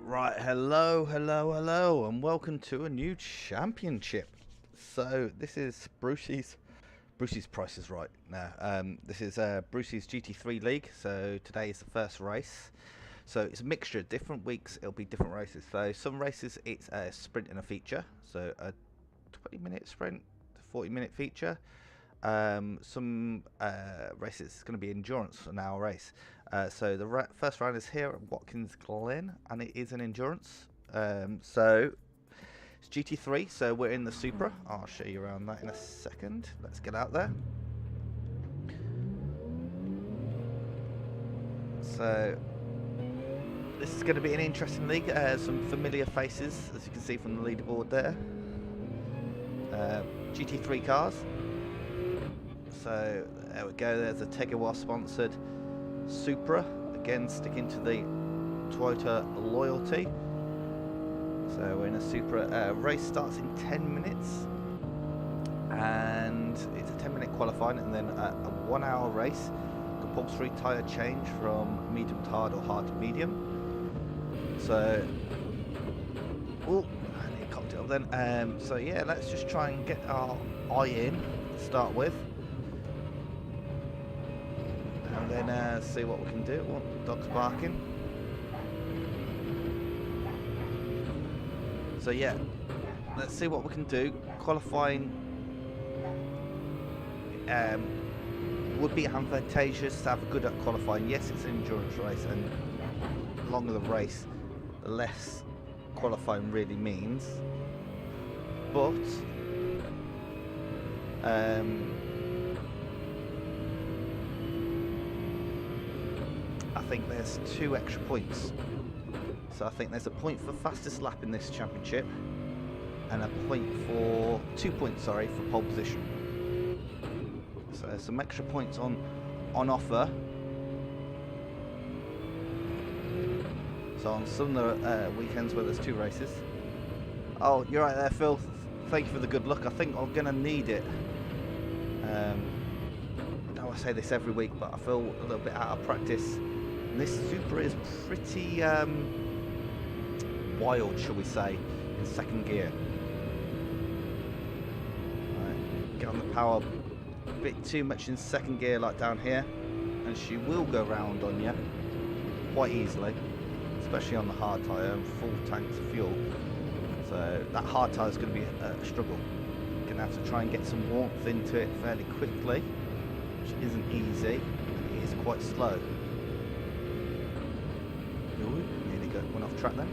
Right, hello, and welcome to a new championship. So this is Brucey's Price is Right now. This is Brucey's GT3 league. So today is the first race. So it's a mixture. Different weeks it'll be different races. So some races it's a sprint and a feature. So a 20-minute sprint, 40-minute feature. Some races it's going to be endurance, an hour race. So the first round is here at Watkins Glen, and it is an endurance. So it's GT3, so we're in the Supra. I'll show you around that in a second. Let's get out there. So this is going to be an interesting league. Some familiar faces, as you can see from the leaderboard there. GT3 cars. So there we go, there's a Tegawa sponsored Supra, again sticking to the Toyota loyalty. So we're in a Supra. Race starts in 10 minutes and it's a 10-minute qualifying and then a 1 hour race. Compulsory tyre change from medium to hard or hard to medium. So, oh, I need a cocktail then. So yeah, let's just try and get our eye in to start with. And then see what we can do. Oh, dog's barking. So yeah, let's see what we can do. Qualifying would be advantageous to have a good at qualifying. Yes, it's an endurance race, and the longer the race, the less qualifying really means. But I think there's 2 extra points. So I think there's a point for fastest lap in this championship and a point for 2 points, sorry, for pole position. So there's some extra points on offer. So on some of the weekends where there's 2 races. Oh, you're right there, Phil. Thank you for the good luck. I think I'm gonna need it. I know I say this every week, but I feel a little bit out of practice. And this Supra is pretty wild, shall we say, in second gear. Right, get on the power a bit too much in second gear, like down here, and she will go round on you quite easily, especially on the hard tyre and full tanks of fuel. So that hard tyre is going to be a struggle. You're going to have to try and get some warmth into it fairly quickly, which isn't easy. It is quite slow. Nearly went off track then.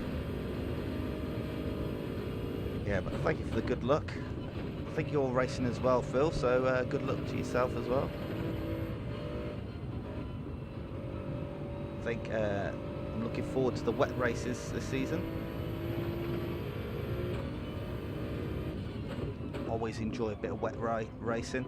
Yeah, but thank you for the good luck. I think you're racing as well, Phil, so good luck to yourself as well. I think I'm looking forward to the wet races this season. Always enjoy a bit of wet racing.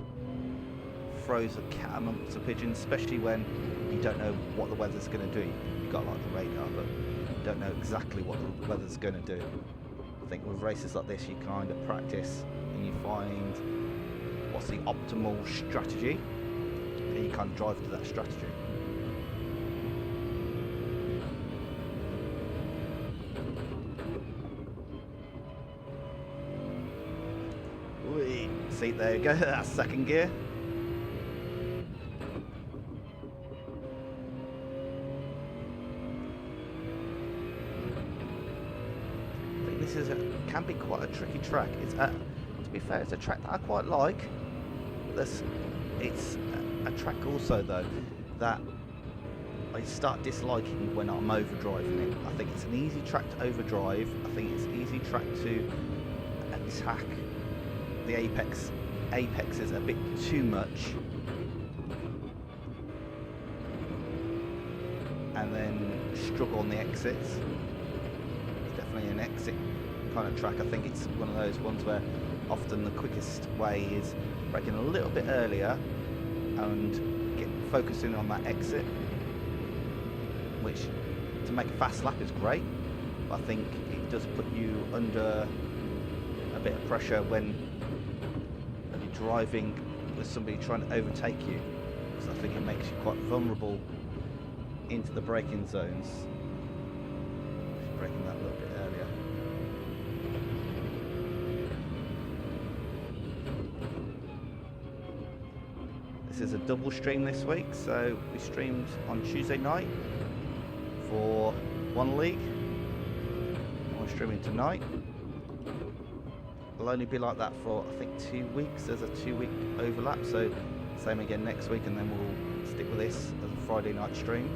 Throws a cat amongst the pigeons, especially when you don't know what the weather's going to do. You've got like the radar, but you don't know exactly what the weather's going to do. I think with races like this, you kind of practice and you find what's the optimal strategy, and you kind of drive to that strategy. See, there you go, that's second gear. I think this can be quite a tricky track. It's to be fair, it's a track that I quite like. It's a track also though that I start disliking when I'm overdriving it. I think it's an easy track to overdrive. I think it's an easy track to attack the apex is a bit too much, and then struggle on the exits. It's definitely an exit kind of track. I think it's one of those ones where often the quickest way is braking a little bit earlier and focusing on that exit, which to make a fast lap is great, but I think it does put you under a bit of pressure when driving with somebody trying to overtake you, because I think it makes you quite vulnerable into the braking zones. braking that a little bit earlier. This is a double stream this week, so we streamed on Tuesday night for one league. We're streaming tonight. It'll only be like that for, I think, 2 weeks. There's a 2-week overlap, so same again next week, and then we'll stick with this as a Friday night stream.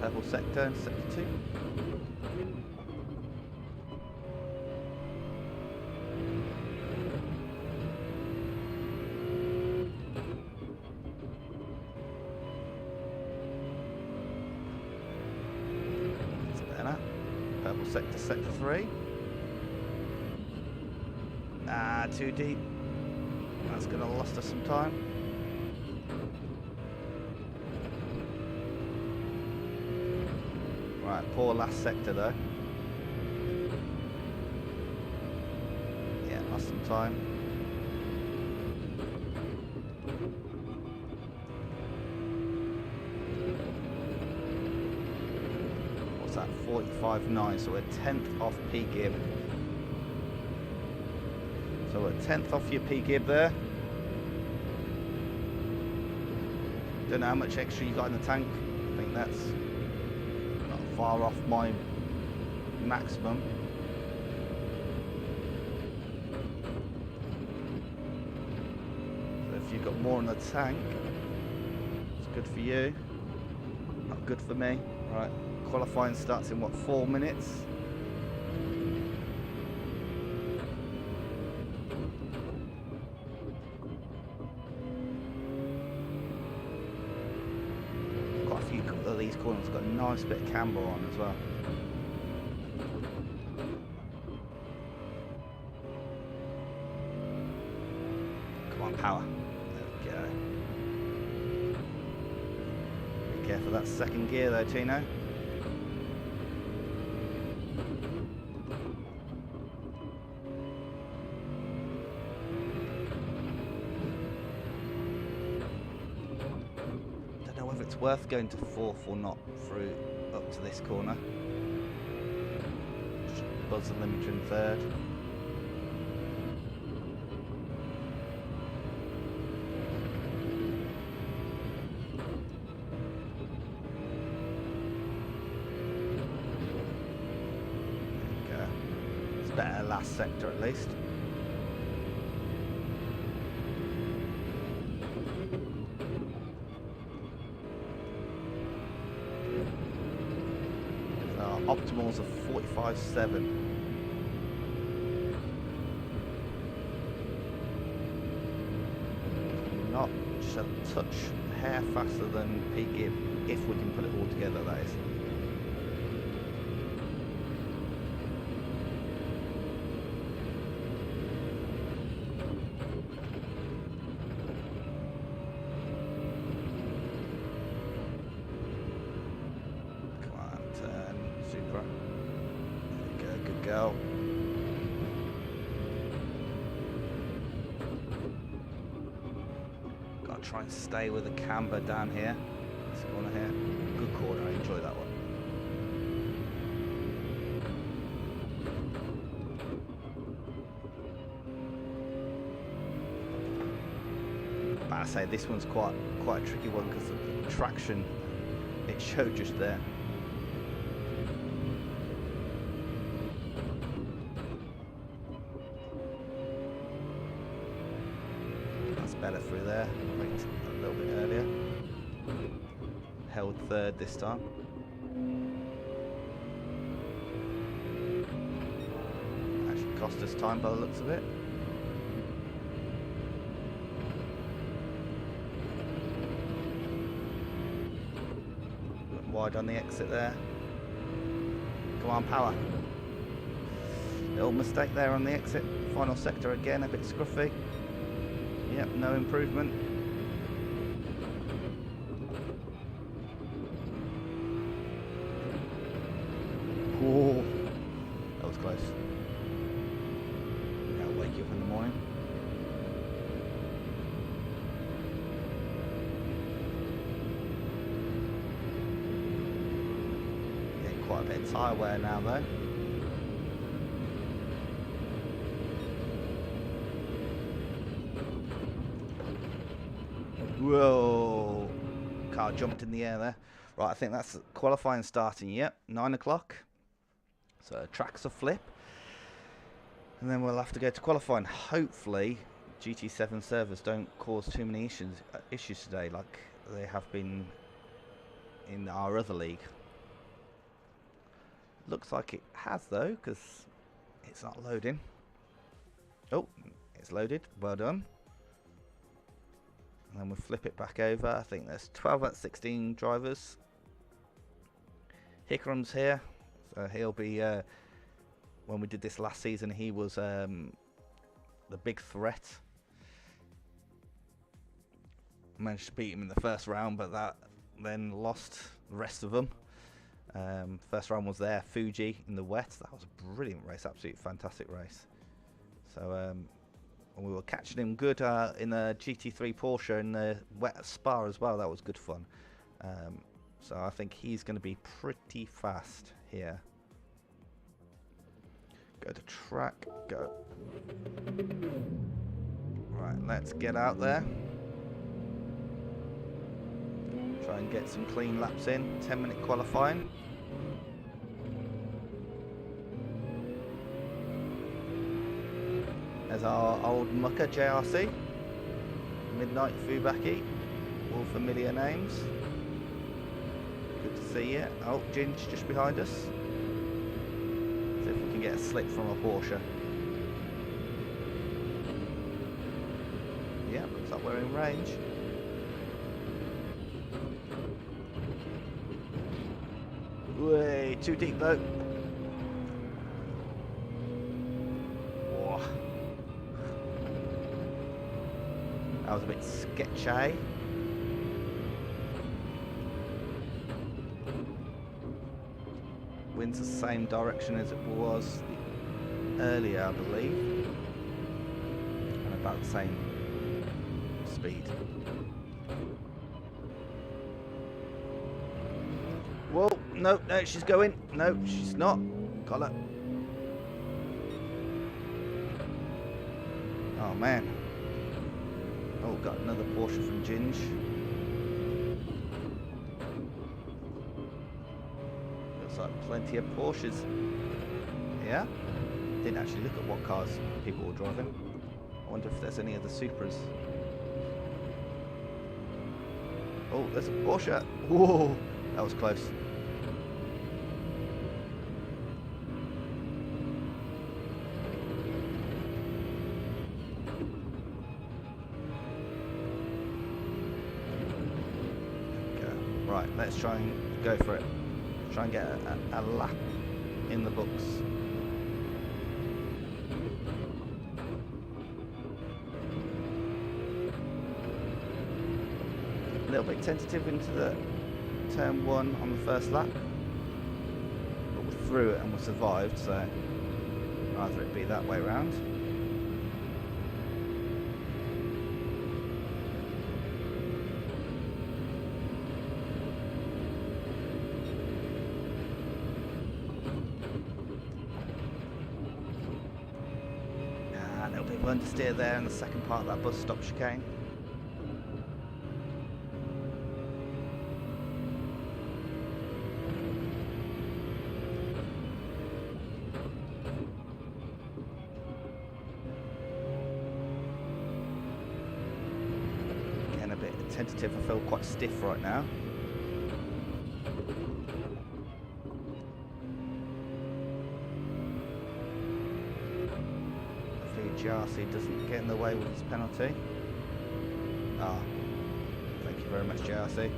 Purple sector and sector 2. Purple sector, sector 3. Ah, too deep. That's going to lost us some time. Right, poor last sector though. Yeah, lost some time. What's that? 45.9, so we're 10th off P gib. So we're 10th off your P gib there. Don't know how much extra you got in the tank. I think that's not far off my maximum. So if you've got more in the tank, it's good for you. Not good for me. Right, qualifying starts in what, 4 minutes? Of these corners got a nice bit of camber on as well. Come on, power. There we go. Be careful that second gear though, Tino. It's worth going to 4th or not through up to this corner. Buzz the limiter in 3rd. There we go. It's better last sector at least. Optimals of 45.7. Not just a touch hair faster than P gib, if we can put it all together, that is. Go. Gotta try and stay with the camber down here. This corner here. Good corner, I enjoy that one. But I say this one's quite a tricky one because of the traction it showed just there. Better through there, braked a little bit earlier. Held 3rd this time. Actually cost us time by the looks of it. Went wide on the exit there. Come on, power. Little mistake there on the exit. Final sector again, a bit scruffy. Yep, no improvement. Whoa, that was close. That'll wake you up in the morning. quite a bit of tyre wear now though. Whoa! Car jumped in the air there. Right, I think that's qualifying starting. Yep, 9 o'clock. So tracks a flip. And then we'll have to go to qualifying. Hopefully, GT7 servers don't cause too many issues today like they have been in our other league. Looks like it has though, because it's not loading. Oh, it's loaded. Well done. And then we'll flip it back over. I think there's 12 out of 16 drivers. Hickrum's here. So he'll be, when we did this last season, he was the big threat. Managed to beat him in the first round, but that then lost the rest of them. First round was there, Fuji in the wet. That was a brilliant race, absolutely fantastic race. So we were catching him good in the GT3 Porsche in the wet Spa as well. That was good fun. So I think he's going to be pretty fast here. Go to track, go. Right, let's get out there. Try and get some clean laps in. 10-minute qualifying. There's our old mucker JRC. Midnight Fubaki. All familiar names. Good to see you. Oh, Ginge just behind us. See if we can get a slip from a Porsche. Yeah, looks like we're in range. Way too deep though. Whoa. That was a bit sketchy. Wind's the same direction as it was earlier, I believe, and about the same speed. Whoa, no, she's going. No, she's not. Got her. Oh, man. Oh, got another Porsche from Ginge. Looks like plenty of Porsches. Yeah? Didn't actually look at what cars people were driving. I wonder if there's any other Supras. Oh, there's a Porsche. Whoa, that was close. Right, let's try and go for it. Try and get a lap in the books. A little bit tentative into the turn one on the first lap, but we're through it and we survived, so rather it be that way round. Understeer there in the second part of that bus stop chicane. Again, a bit tentative. I feel quite stiff right now. GRC doesn't get in the way with his penalty. Ah, thank you very much, GRC.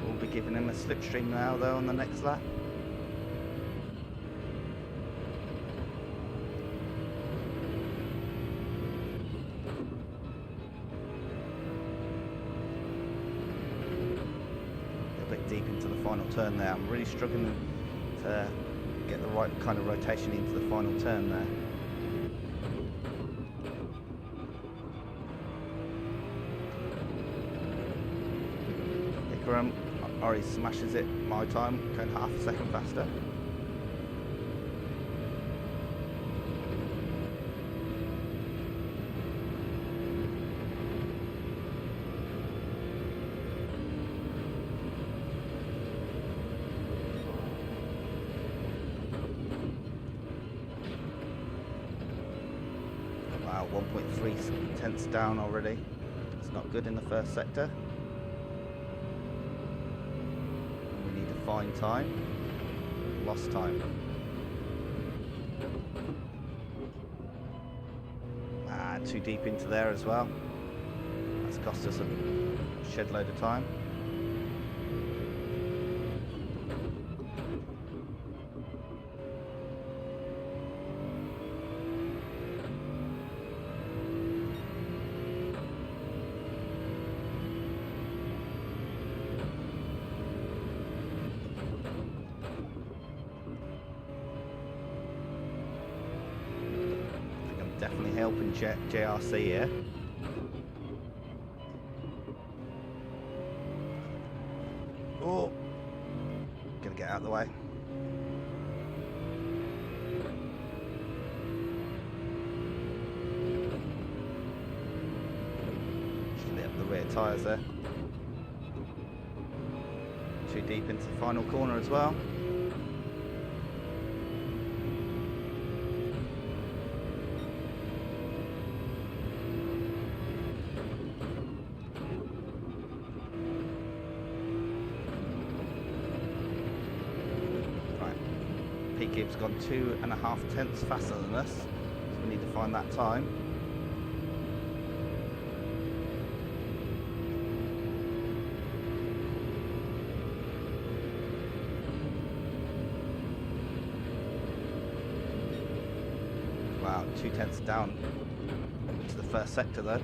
We'll be giving him a slipstream now, though, on the next lap. deep into the final turn there. I'm really struggling to get the right kind of rotation into the final turn there. Ikaram already smashes it my time, going half a second faster. Wow, 1.3 tenths down already. It's not good in the first sector. We need to find time. Lost time. Too deep into there as well. That's cost us a shed load of time. Definitely helping JRC here. Oh, gonna get out of the way. Just lit up the rear tyres there. Too deep into the final corner as well. Gibbs gone 2.5 tenths faster than us, so we need to find that time. Wow, 2 tenths down to the first sector though.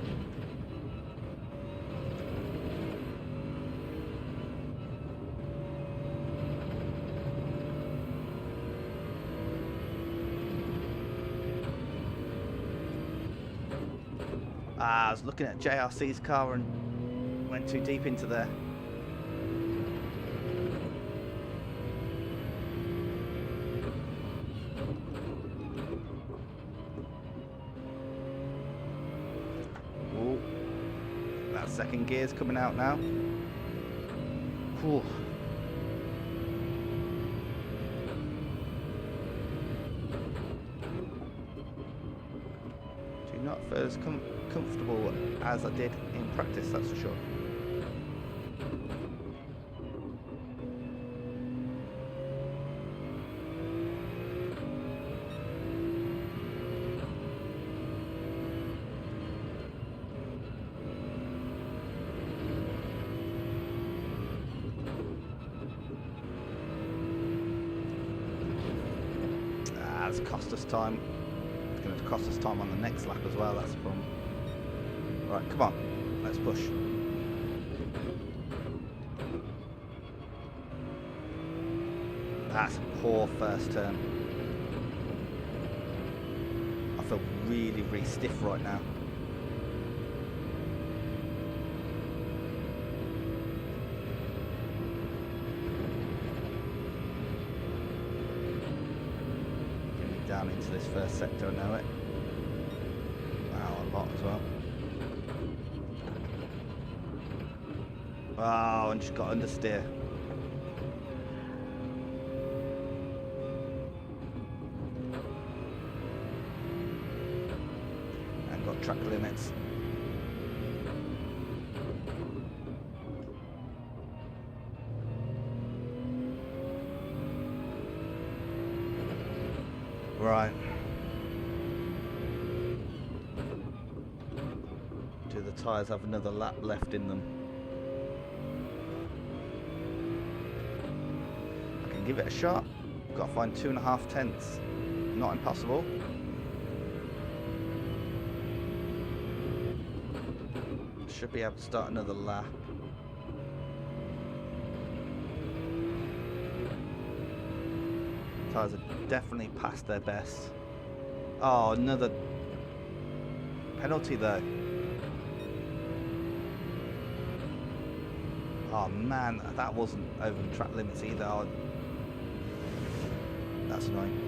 I was looking at JRC's car and went too deep into there. Ooh, that second gear's coming out now. Ooh. Do not feel as comfortable as I did in practice, that's for sure. That's cost us time. It's going to cost us time on the next lap as well, that's the problem. Right, come on, let's push. That's a poor first turn. I feel really, really stiff right now. Getting down into this first sector, I know it. Wow, a lot as well. Oh, and just got understeer. And got track limits. Right. Do the tyres have another lap left in them? Give it a shot. Got to find 2.5 tenths. Not impossible. Should be able to start another lap. cars are definitely past their best. Oh, another penalty though. Oh man, that wasn't over the track limits either. Oh, that's annoying.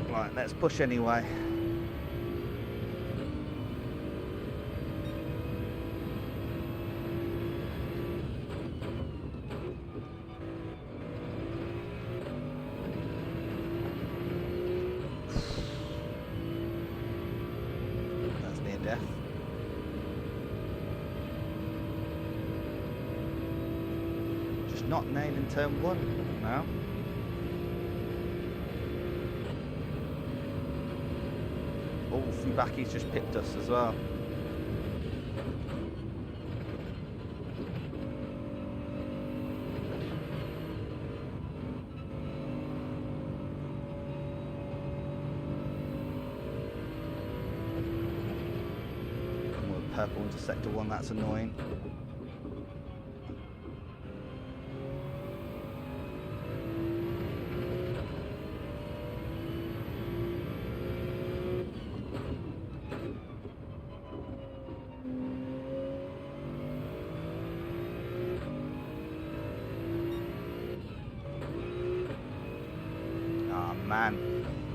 Right, let's push anyway. That's near death. Just not nailing turn one now. Oh, Fubaki's just pipped us as well. Purple into sector one, that's annoying. Ah man,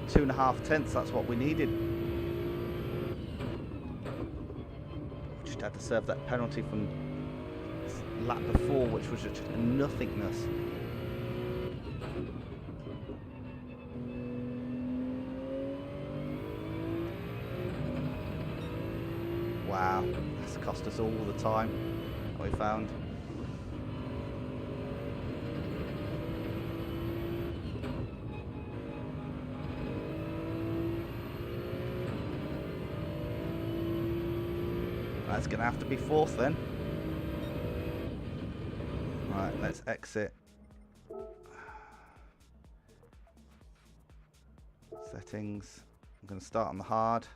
2.5 tenths, that's what we needed. Had to serve that penalty from lap before, which was just a nothingness. Wow, that's cost us all the time we found. That's going to have to be fourth then. Right, let's exit. Settings. I'm going to start on the hard.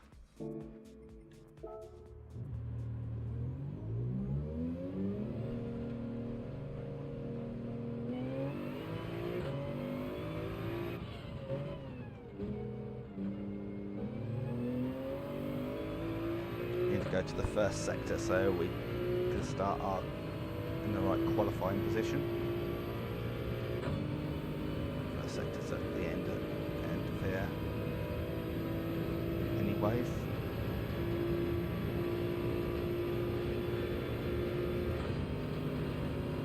Go to the first sector so we can start our in the right qualifying position. First sector's at the end of here. Anyways.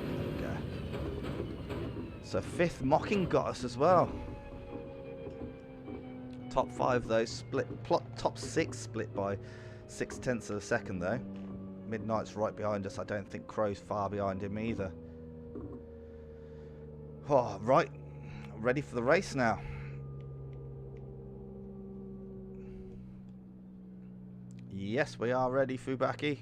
There we go. So fifth mocking got us as well. Top 5 though split top 6 split by 0.6 of a second though. Midnight's right behind us. I don't think Crow's far behind him either. Oh, right. Ready for the race now. Yes, we are ready, Fubaki.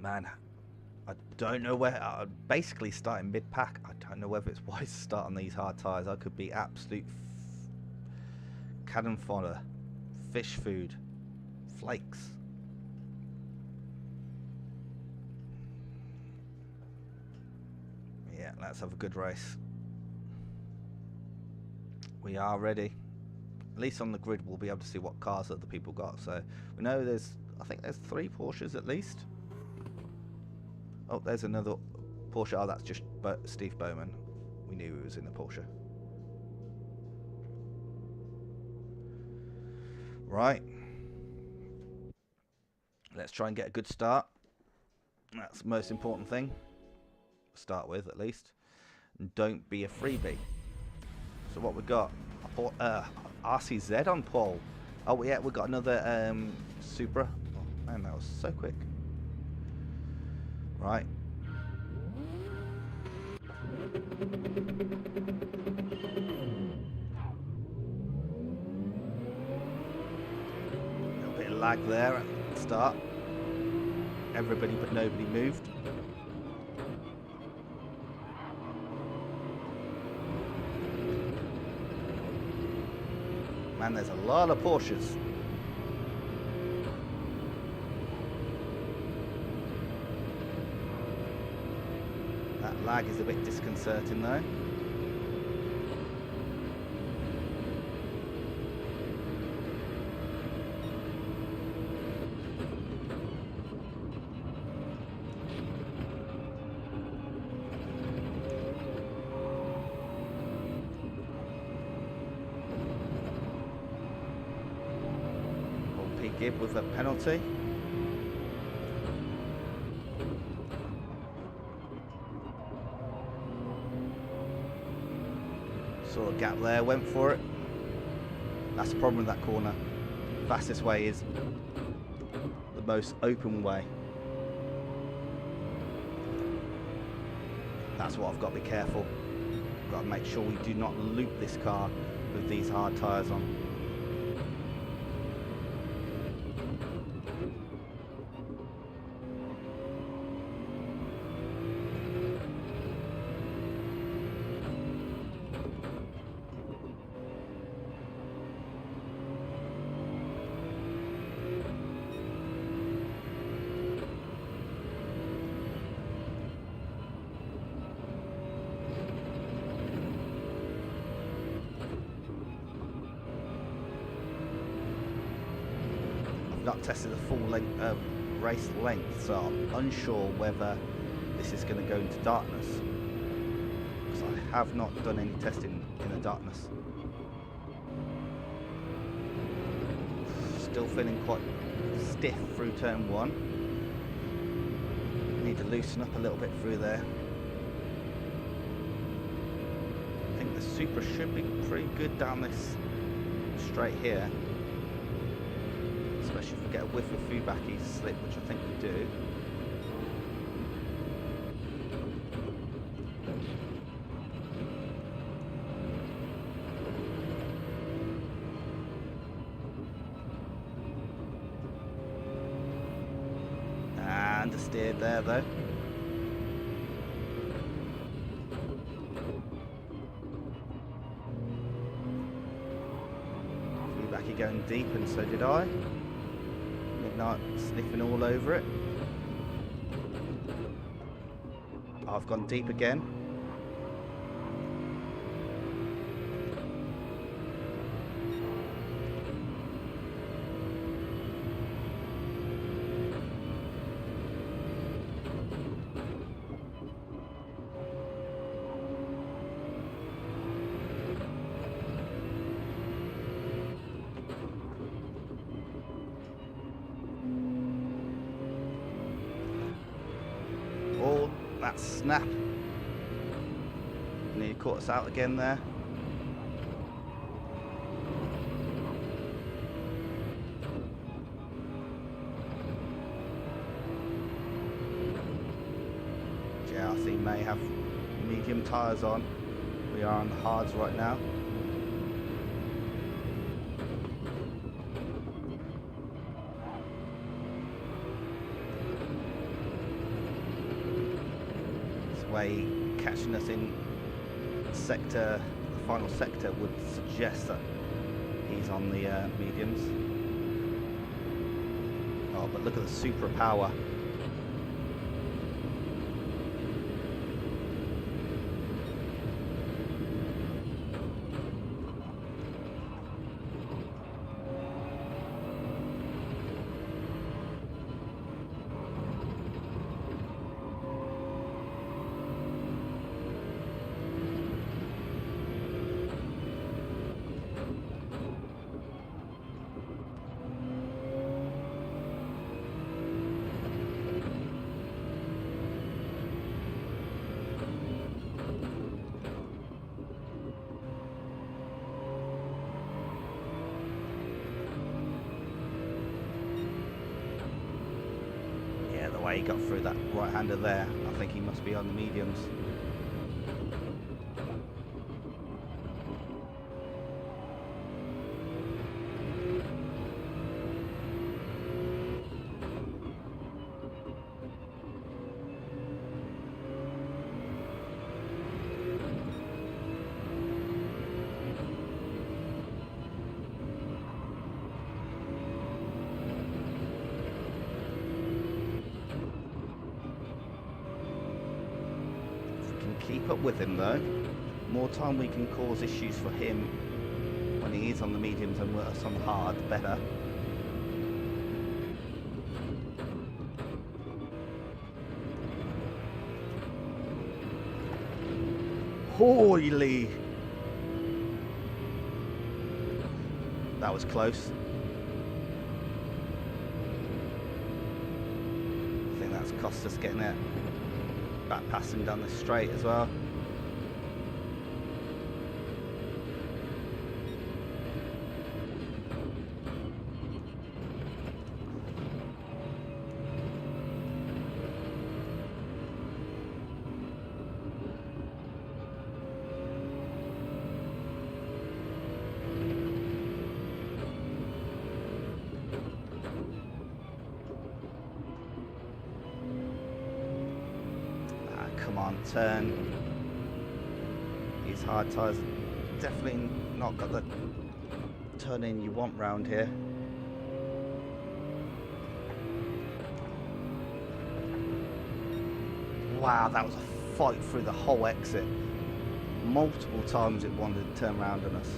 Man, I don't know where. I'm basically starting mid-pack. I don't know whether it's wise to start on these hard tyres. I could be absolute cannon fodder, fish food, flakes. Yeah, let's have a good race. We are ready. At least on the grid we'll be able to see what cars other people got. So we know I think there's 3 Porsches at least. Oh, there's another Porsche. Oh, that's just Steve Bowman. We knew he was in the Porsche. Right. Let's try and get a good start. That's the most important thing. Start with, at least. And don't be a freebie. So what we got? RCZ on pole. Oh, yeah, we got another Supra. Oh, man, that was so quick. Right. A little bit of lag there at the start. Everybody but nobody moved. Man, there's a lot of Porsches. lag is a bit disconcerting though. Gib with a penalty. Saw a gap there, went for it. That's the problem with that corner. Fastest way is the most open way. That's what I've got to be careful. Got to make sure we do not loop this car with these hard tyres on. Not tested the full length, race length, so I'm unsure whether this is going to go into darkness, because I have not done any testing in the darkness. Still feeling quite stiff through turn 1. Need to loosen up a little bit through there. I think the Supra should be pretty good down this straight here. Especially if we get a whiff of Fubaki slip, which I think we do. And understeered there though. Fubaki going deep, and so did I. Midnight sniffing all over it. I've gone deep again. That snap nearly caught us out again there. JRC may have medium tyres on. We are on the hards right now. Catching us in sector, the final sector would suggest that he's on the mediums. Oh, but look at the Supra power. He got through that right-hander there. I think he must be on the mediums. keep up with him though. More time we can cause issues for him when he is on the mediums and worse on the hard, the better. Holy! That was close. I think that's cost us getting it back passing down the straight as well. Come on, turn. These hard tyres definitely not got the turn in you want round here. Wow, that was a fight through the whole exit. Multiple times it wanted to turn around on us.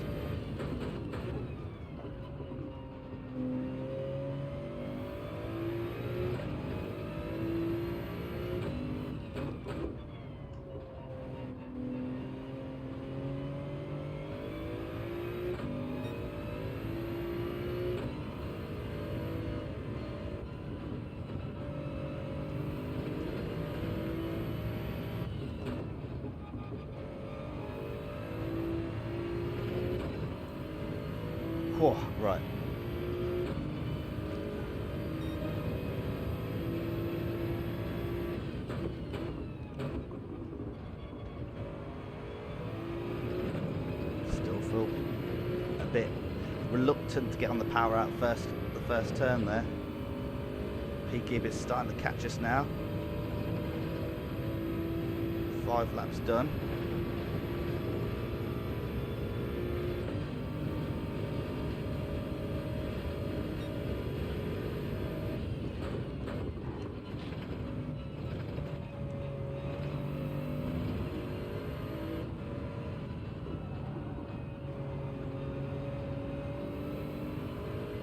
Whoa, right. Still feel a bit reluctant to get on the power out first, the first turn there. P-Gib is starting to catch us now. 5 laps done.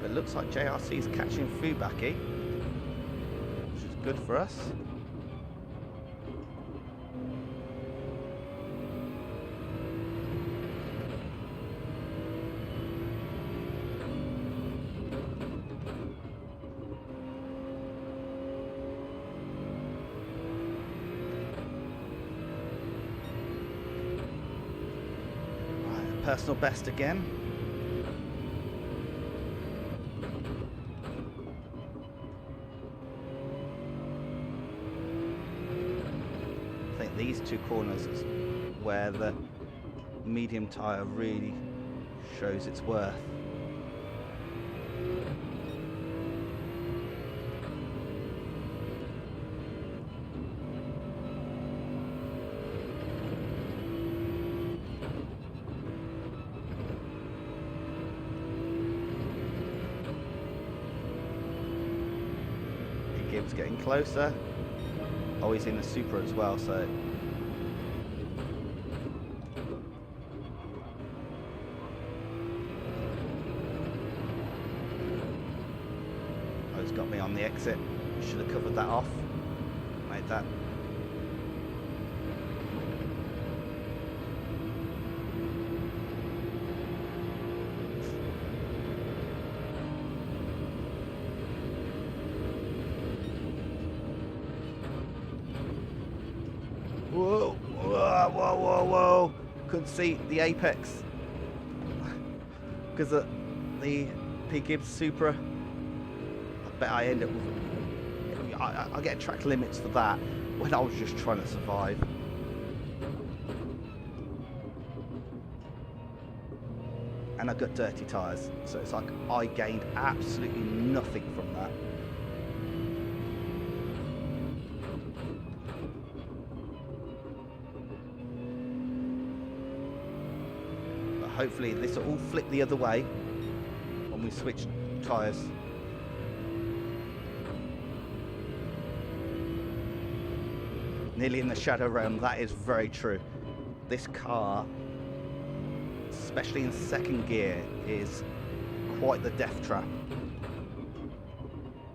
It looks like JRC is catching Fubaki, which is good for us. Right, personal best again. These two corners is where the medium tyre really shows its worth. Gibbs getting closer. Oh, he's in the Super as well, so got me on the exit. Should have covered that off. Made that. Whoa, whoa, whoa, whoa, whoa. Couldn't see the apex because of the P-Gibbs Supra. Bet I end up with, I get track limits for that when I was just trying to survive. And I got dirty tyres, so it's like I gained absolutely nothing from that. But hopefully this will all flip the other way when we switch tyres. Nearly in the shadow realm, that is very true. this car, especially in second gear, is quite the death trap.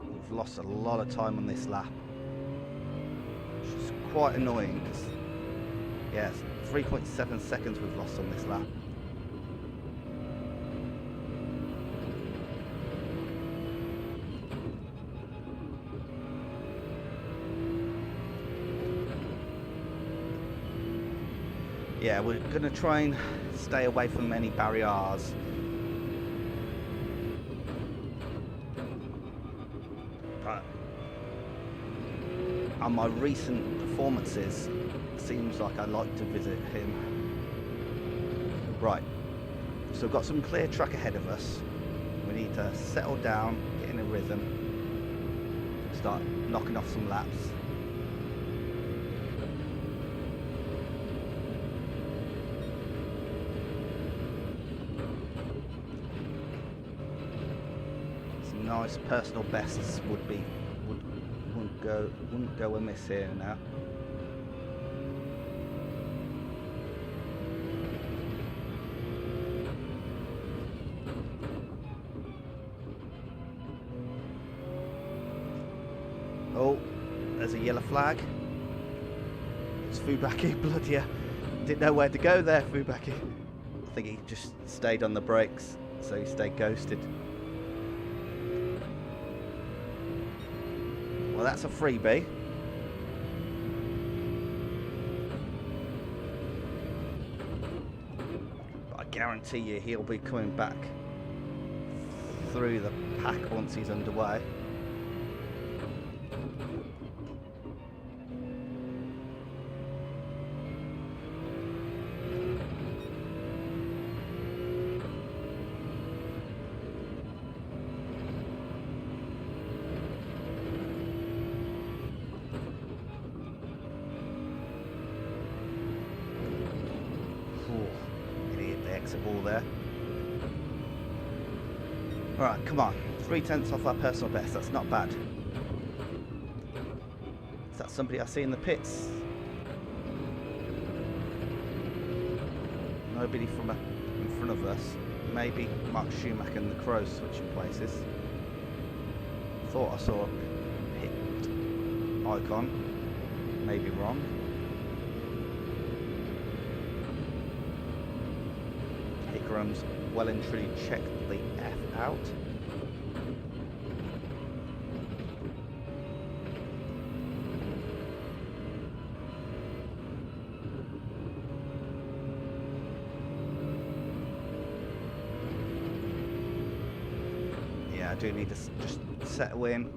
We've lost a lot of time on this lap, which is quite annoying because, yes, 3.7 seconds we've lost on this lap. Yeah, we're going to try and stay away from any barriers. But on my recent performances, it seems like I like to visit him. Right, so we've got some clear track ahead of us. We need to settle down, get in a rhythm, start knocking off some laps. Nice personal bests wouldn't go amiss here now. Oh, there's a yellow flag. It's Fubaki, bloody hell. Didn't know where to go there, Fubaki. I think he just stayed on the brakes, so he stayed ghosted. Well, that's a freebie. But I guarantee you he'll be coming back through the pack once he's underway. Ball there. Alright, come on. 3/10 off our personal best. That's not bad. Is that somebody I see in the pits? Nobody from in front of us. Maybe Mark Schumacher and the Crows switching places. Thought I saw a pit icon. Maybe wrong. Hickram's well and truly checked the F out. Yeah, I do need to just settle in,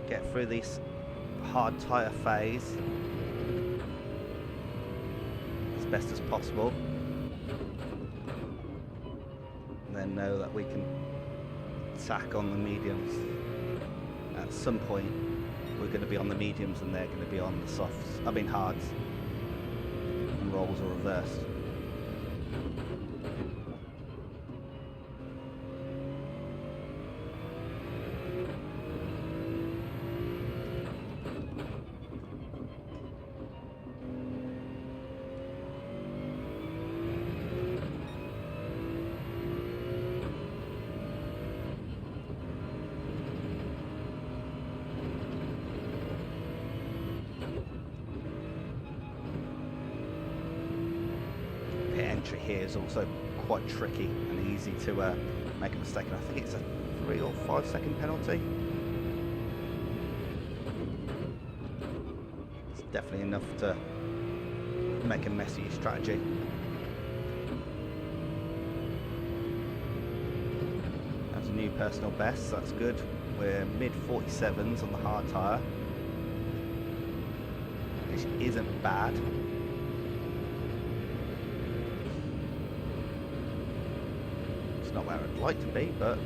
get through this hard tyre phase as best as possible, and then know that we can tack on the mediums. At some point we're going to be on the mediums and they're going to be on the softs, I mean hards, and rolls are reversed. Entry here is also quite tricky and easy to make a mistake, and I think it's a 3 or 5 second penalty. It's definitely enough to make a mess of your strategy. That's a new personal best, so that's good. We're mid 47s on the hard tyre, which isn't bad. Not where I'd like to be, but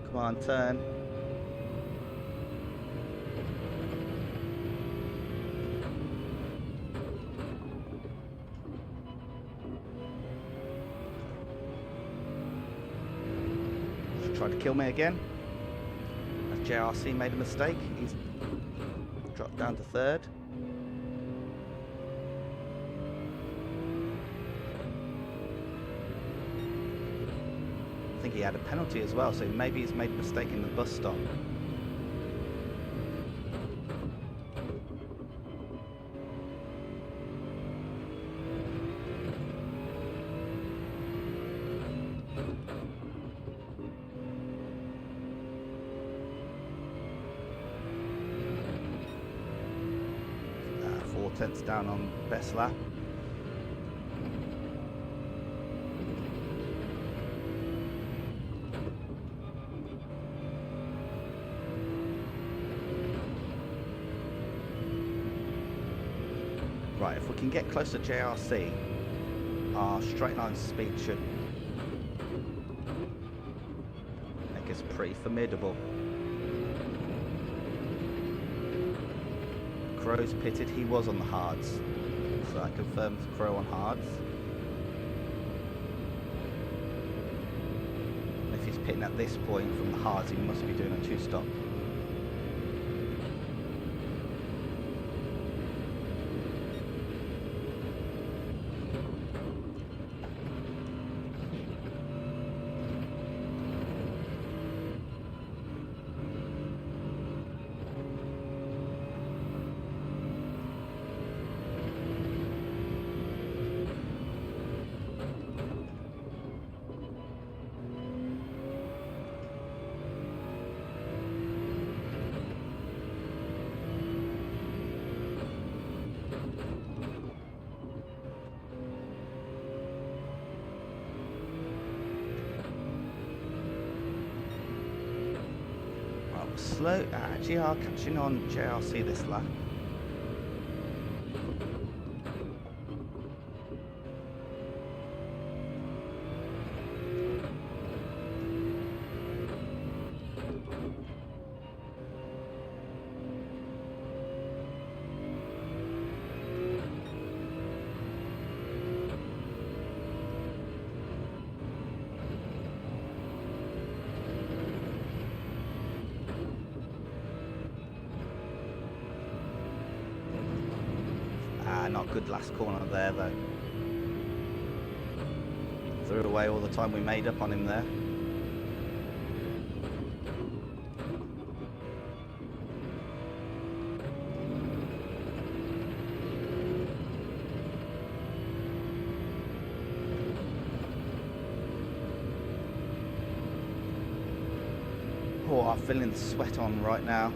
come on, turn. tried to kill me again. As JRC made a mistake, he's dropped down to third. I think he had a penalty as well, so maybe he's made a mistake in the bus stop. Tenths down on best lap. Right, if we can get close to JRC, our straight line speed should make us pretty formidable. Crow's pitted, he was on the hards, so that confirms Crow on hards. And if he's pitting at this point from the hards, he must be doing a two-stop. Slow, actually are catching on JRC this lap. Not good last corner there though. Threw away all the time we made up on him there. Oh, I'm feeling the sweat on right now.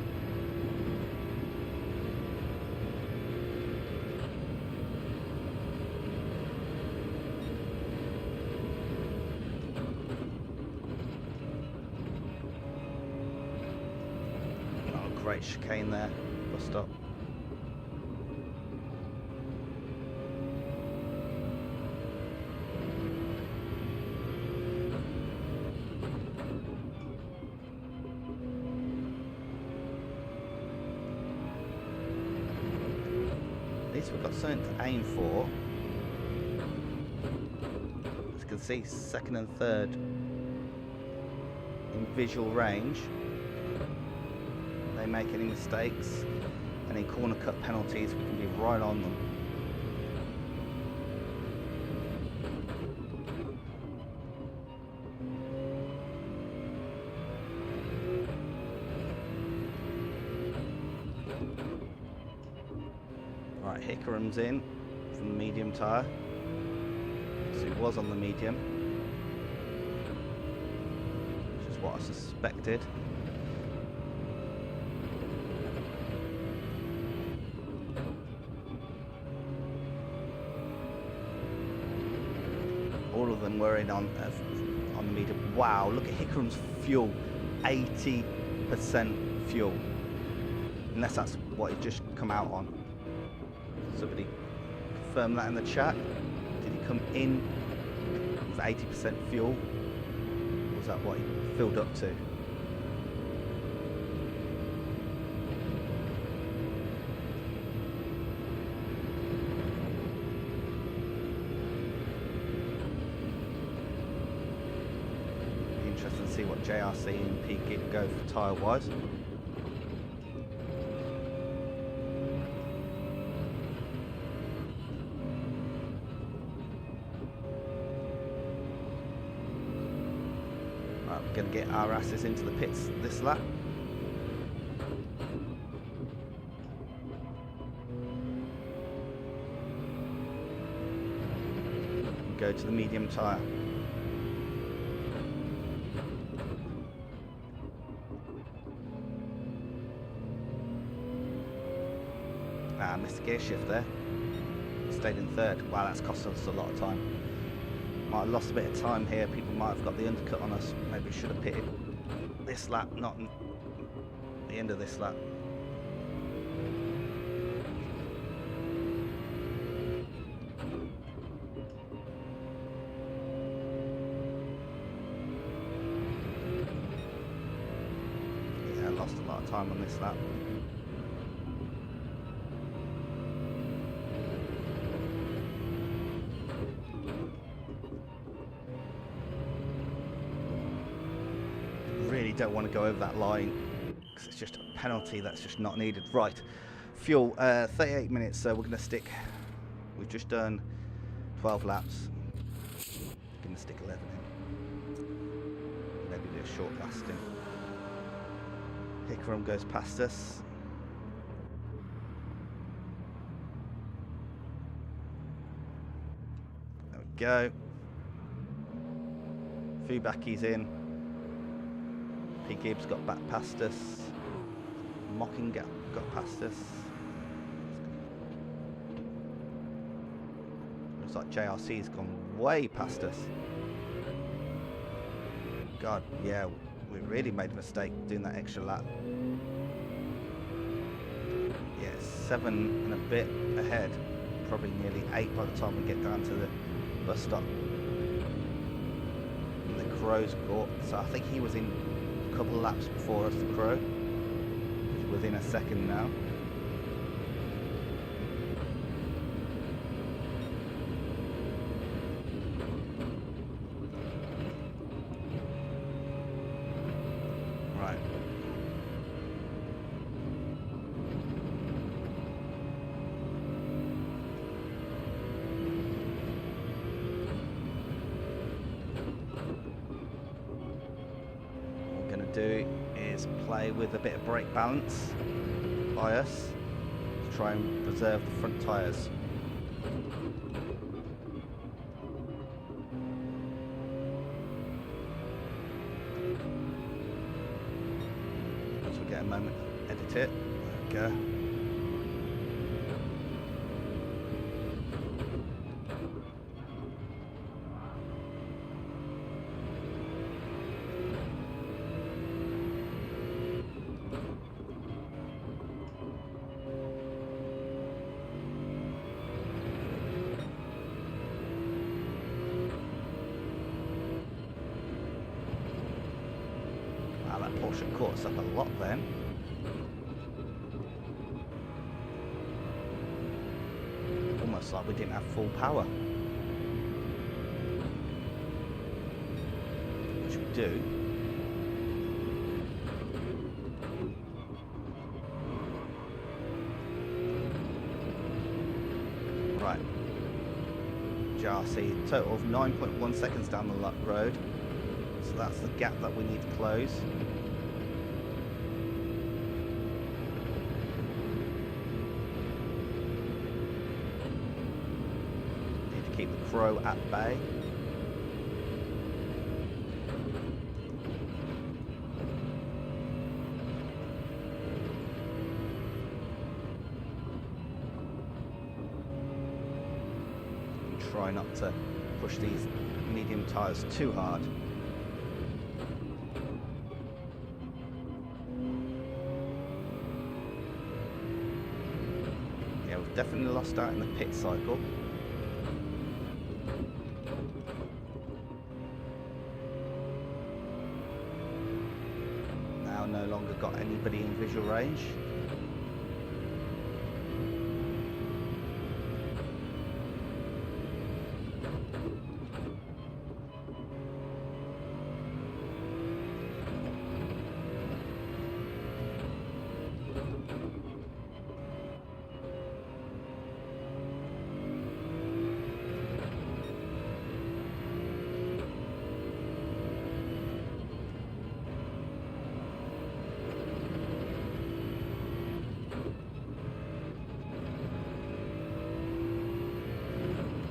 Great chicane there, bus stop. At least we've got something to aim for. As you can see, second and third in visual range. They make any mistakes, any corner cut penalties, we can be right on them. Right, Hickerum's in from the medium tyre, so he was on the medium, which is what I suspected. All of them were in on the medium. Wow, look at Hickerum's fuel, 80% fuel. Unless that's what he just come out on. Somebody confirm that in the chat. Did he come in with 80% fuel? Or was that what he filled up to? See what JRC and P-Gib go for tyre wise. Right, we're going to get our asses into the pits this lap. Go to the medium tyre. Missed the gear shift there. Stayed in third. Wow, that's cost us a lot of time. Might have lost a bit of time here. People might have got the undercut on us. Maybe should have pitted this lap, not the end of this lap. Yeah, lost a lot of time on this lap. Really don't want to go over that line because it's just a penalty that's just not needed. Right, fuel, 38 minutes, so we're going to stick, we've just done 12 laps, going to stick 11 in, maybe do a short lasting. Hickram goes past us. There we go. Fubaki's in. P. Gibbs got back past us. Mocking got past us. Looks like JRC's gone way past us. God, yeah, we really made a mistake doing that extra lap. Yeah, 7 and a bit ahead. Probably nearly 8 by the time we get down to the bus stop. And the Crow's caught, so I think he was in couple of laps before us, the Crow. He's within a second now. Right. Do is play with a bit of brake balance by us to try and preserve the front tyres. Once we get a moment, edit it. There we go. That Porsche caught us up a lot then. Almost like we didn't have full power. Which we do. Right. JRC, total of 9.1 seconds down the road. So that's the gap that we need to close. Need to keep the Crow at bay. And try not to push these medium tyres too hard. Definitely lost out in the pit cycle. Now no longer got anybody in visual range.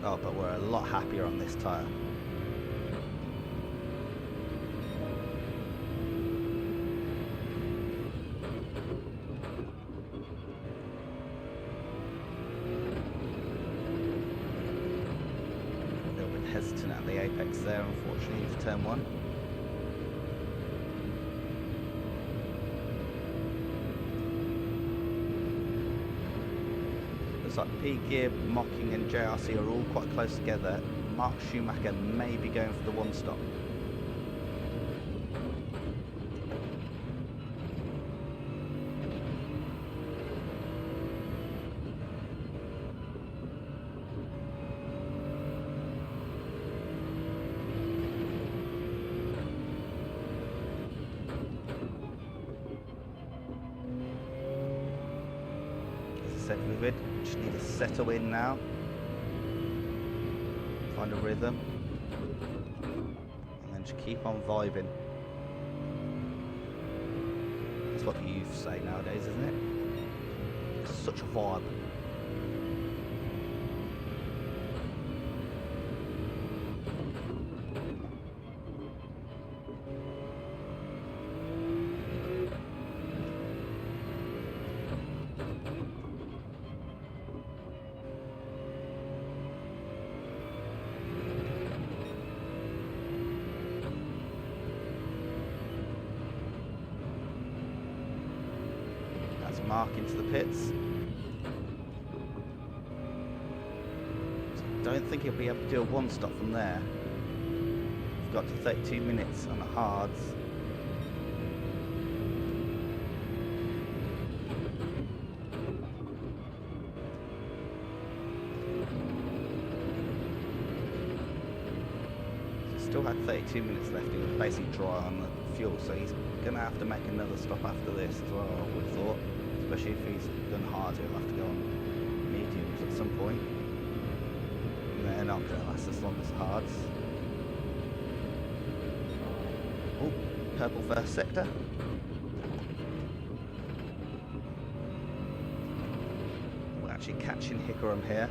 Oh, but we're a lot happier on this tyre. A little bit hesitant at the apex there, unfortunately, into turn 1. Like P Gear, Mocking and JRC are all quite close together. Mark Schumacher may be going for the one stop. As I said, we just need to settle in now, find a rhythm, and then just keep on vibing. That's what the youth say nowadays, isn't it? It's such a vibe. Mark into the pits. So I don't think he'll be able to do a one stop from there. We've got to 32 minutes on the hards. So still had 32 minutes left. He was basically dry on the fuel, so he's going to have to make another stop after this as well, I would have thought. Especially if he's done hard, he'll have to go on mediums at some point. And they're not going to last as long as hards. Oh, purple first sector. We're actually catching Hickoram here.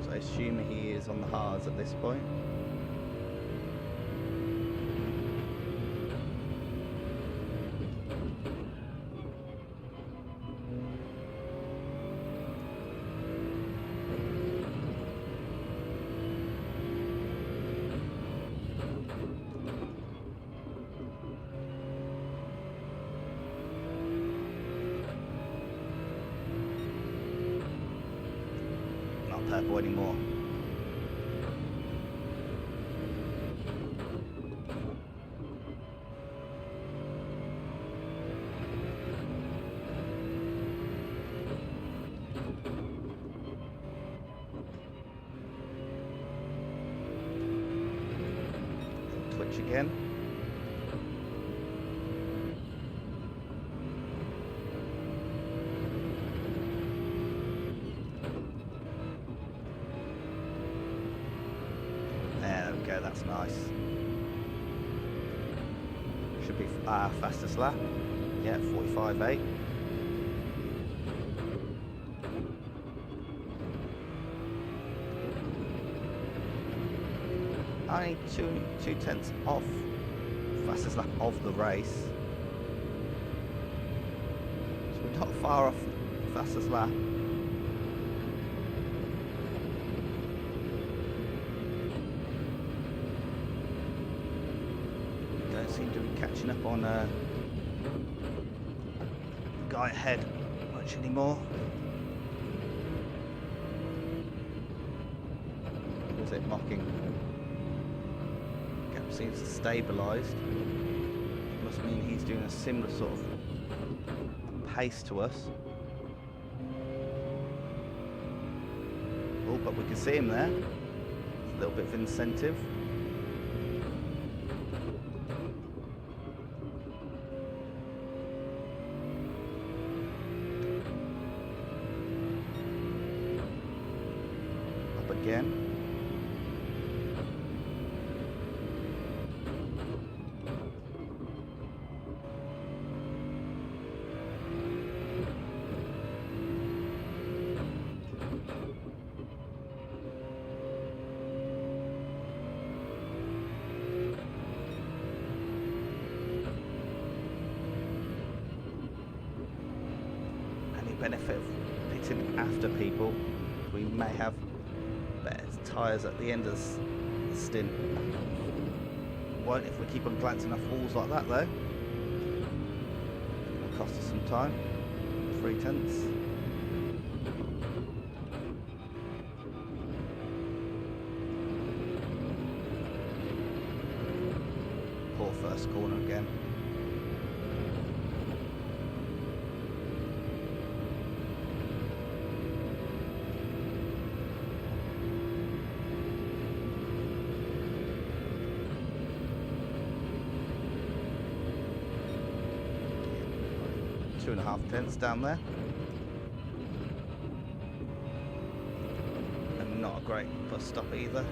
So I assume he is on the hards at this point. Purple anymore. Twitch again. Okay, that's nice. Should be our fastest lap. Yeah, 45.8. Only two tenths off fastest lap of the race. So we're not far off fastest lap. Seem to be catching up on the guy ahead much anymore. Was it Mocking? Gap seems stabilised. Must mean he's doing a similar sort of pace to us. Oh, but we can see him there. A little bit of incentive. Again. benefit of pitting after people. We may have better tyres at the end of the stint. Won't if we keep on glancing off walls like that though. It'll cost us some time. 3/10. Poor first corner again. Two and a half tenths down there, and not a great bus stop either.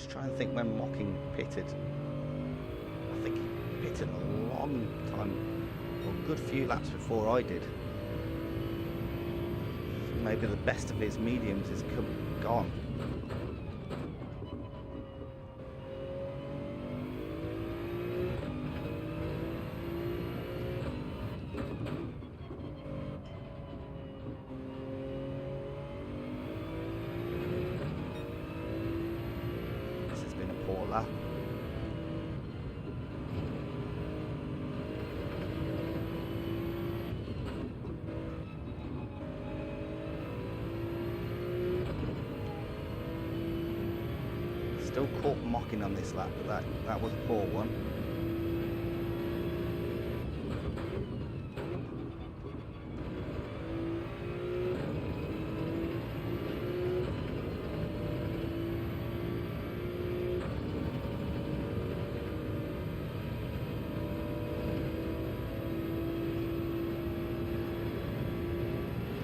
Trying to think when Mocking pitted. I think he pitted a long time, or a good few laps before I did. Maybe the best of his mediums is gone. Still caught Mocking on this lap, but that was a poor one.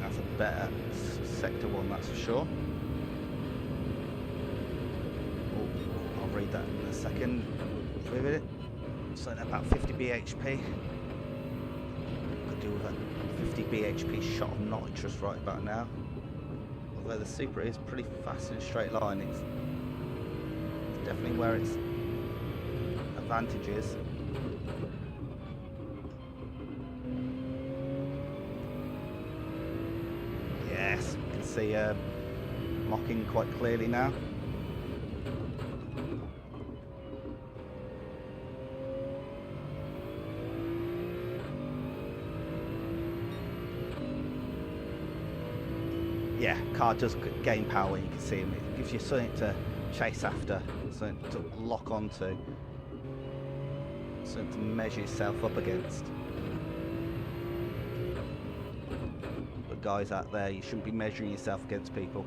That's a better sector one, that's for sure. Read that in a second. With it, so about 50 bhp. Could do with a 50 bhp shot of nitrous right about now. Although the Supra is pretty fast in a straight line, it's definitely where its advantage is. Yes, you can see Mocking quite clearly now. Yeah, car does gain power, you can see him. It gives you something to chase after, something to lock onto, something to measure yourself up against. But guys out there, you shouldn't be measuring yourself against people.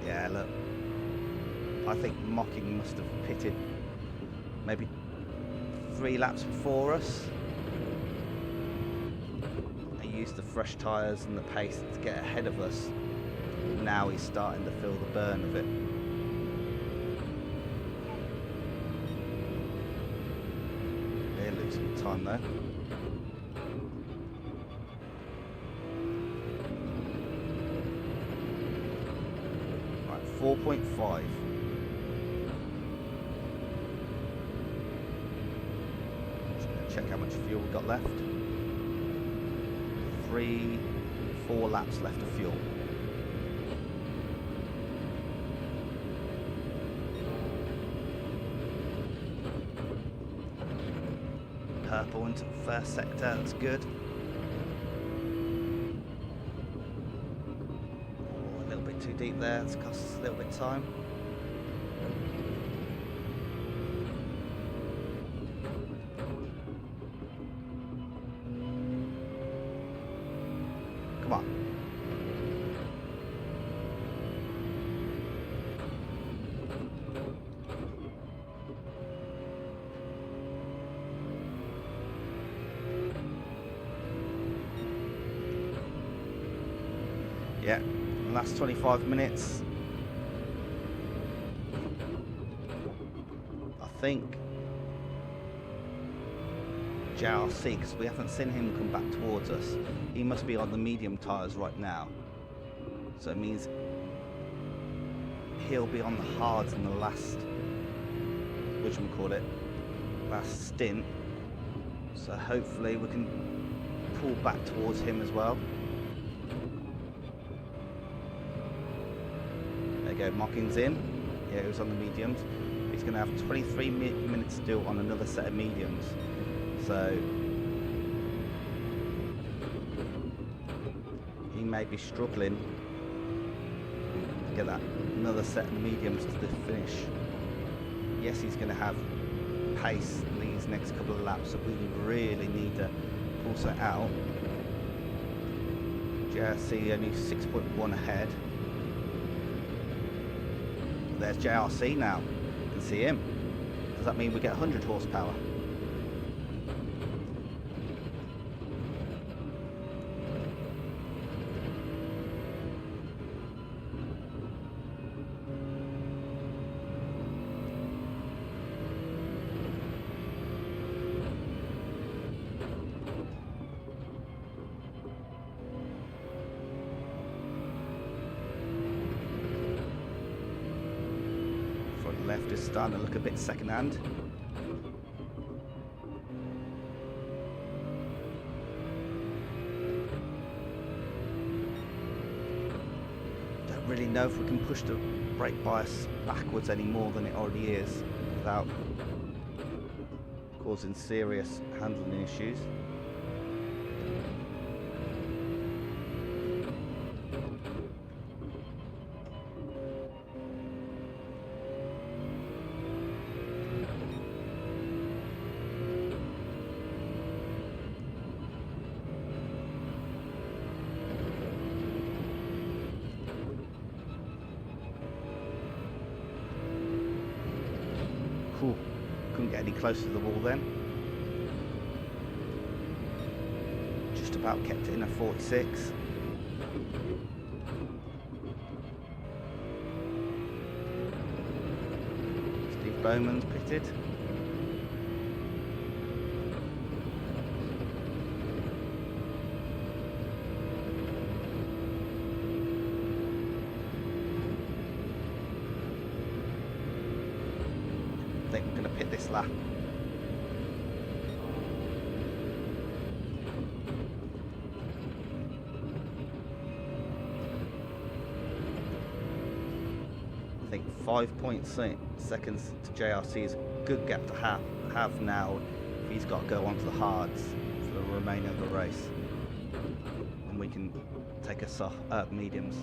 Yeah, look. I think Mocking must have pitted maybe 3 laps before us. The fresh tyres and the pace to get ahead of us. Now he's starting to feel the burn of it. They're losing time though. Right, 4.5. Just going to check how much fuel we've got left. 3-4 laps left of fuel. Purple into the first sector, that's good. Oh, a little bit too deep there, it's cost us a little bit of time. Come on. Yeah, last 25 minutes. think JRC, because we haven't seen him come back towards us, he must be on the medium tyres right now. So it means he'll be on the hards in the last, last stint. So hopefully we can pull back towards him as well. There you go, Mocking's in. Yeah, he was on the mediums. He's going to have 23 minutes to do on another set of mediums. So he may be struggling to get that another set of mediums to the finish. Yes, he's going to have pace in these next couple of laps, so we really need to pull that out. JRC only 6.1 ahead. There's JRC now. You can see him. Does that mean we get 100 horsepower? Left is starting to look a bit second hand. Don't really know if we can push the brake bias backwards any more than it already is without causing serious handling issues. Cool. Couldn't get any closer to the wall then. Just about kept it in at 46. Steve Bowman's pitted. I think we're going to pit this lap. I think 5.6 seconds to JRC is a good gap to have now if he's got to go onto the hards for the remainder of the race. And we can take us off mediums.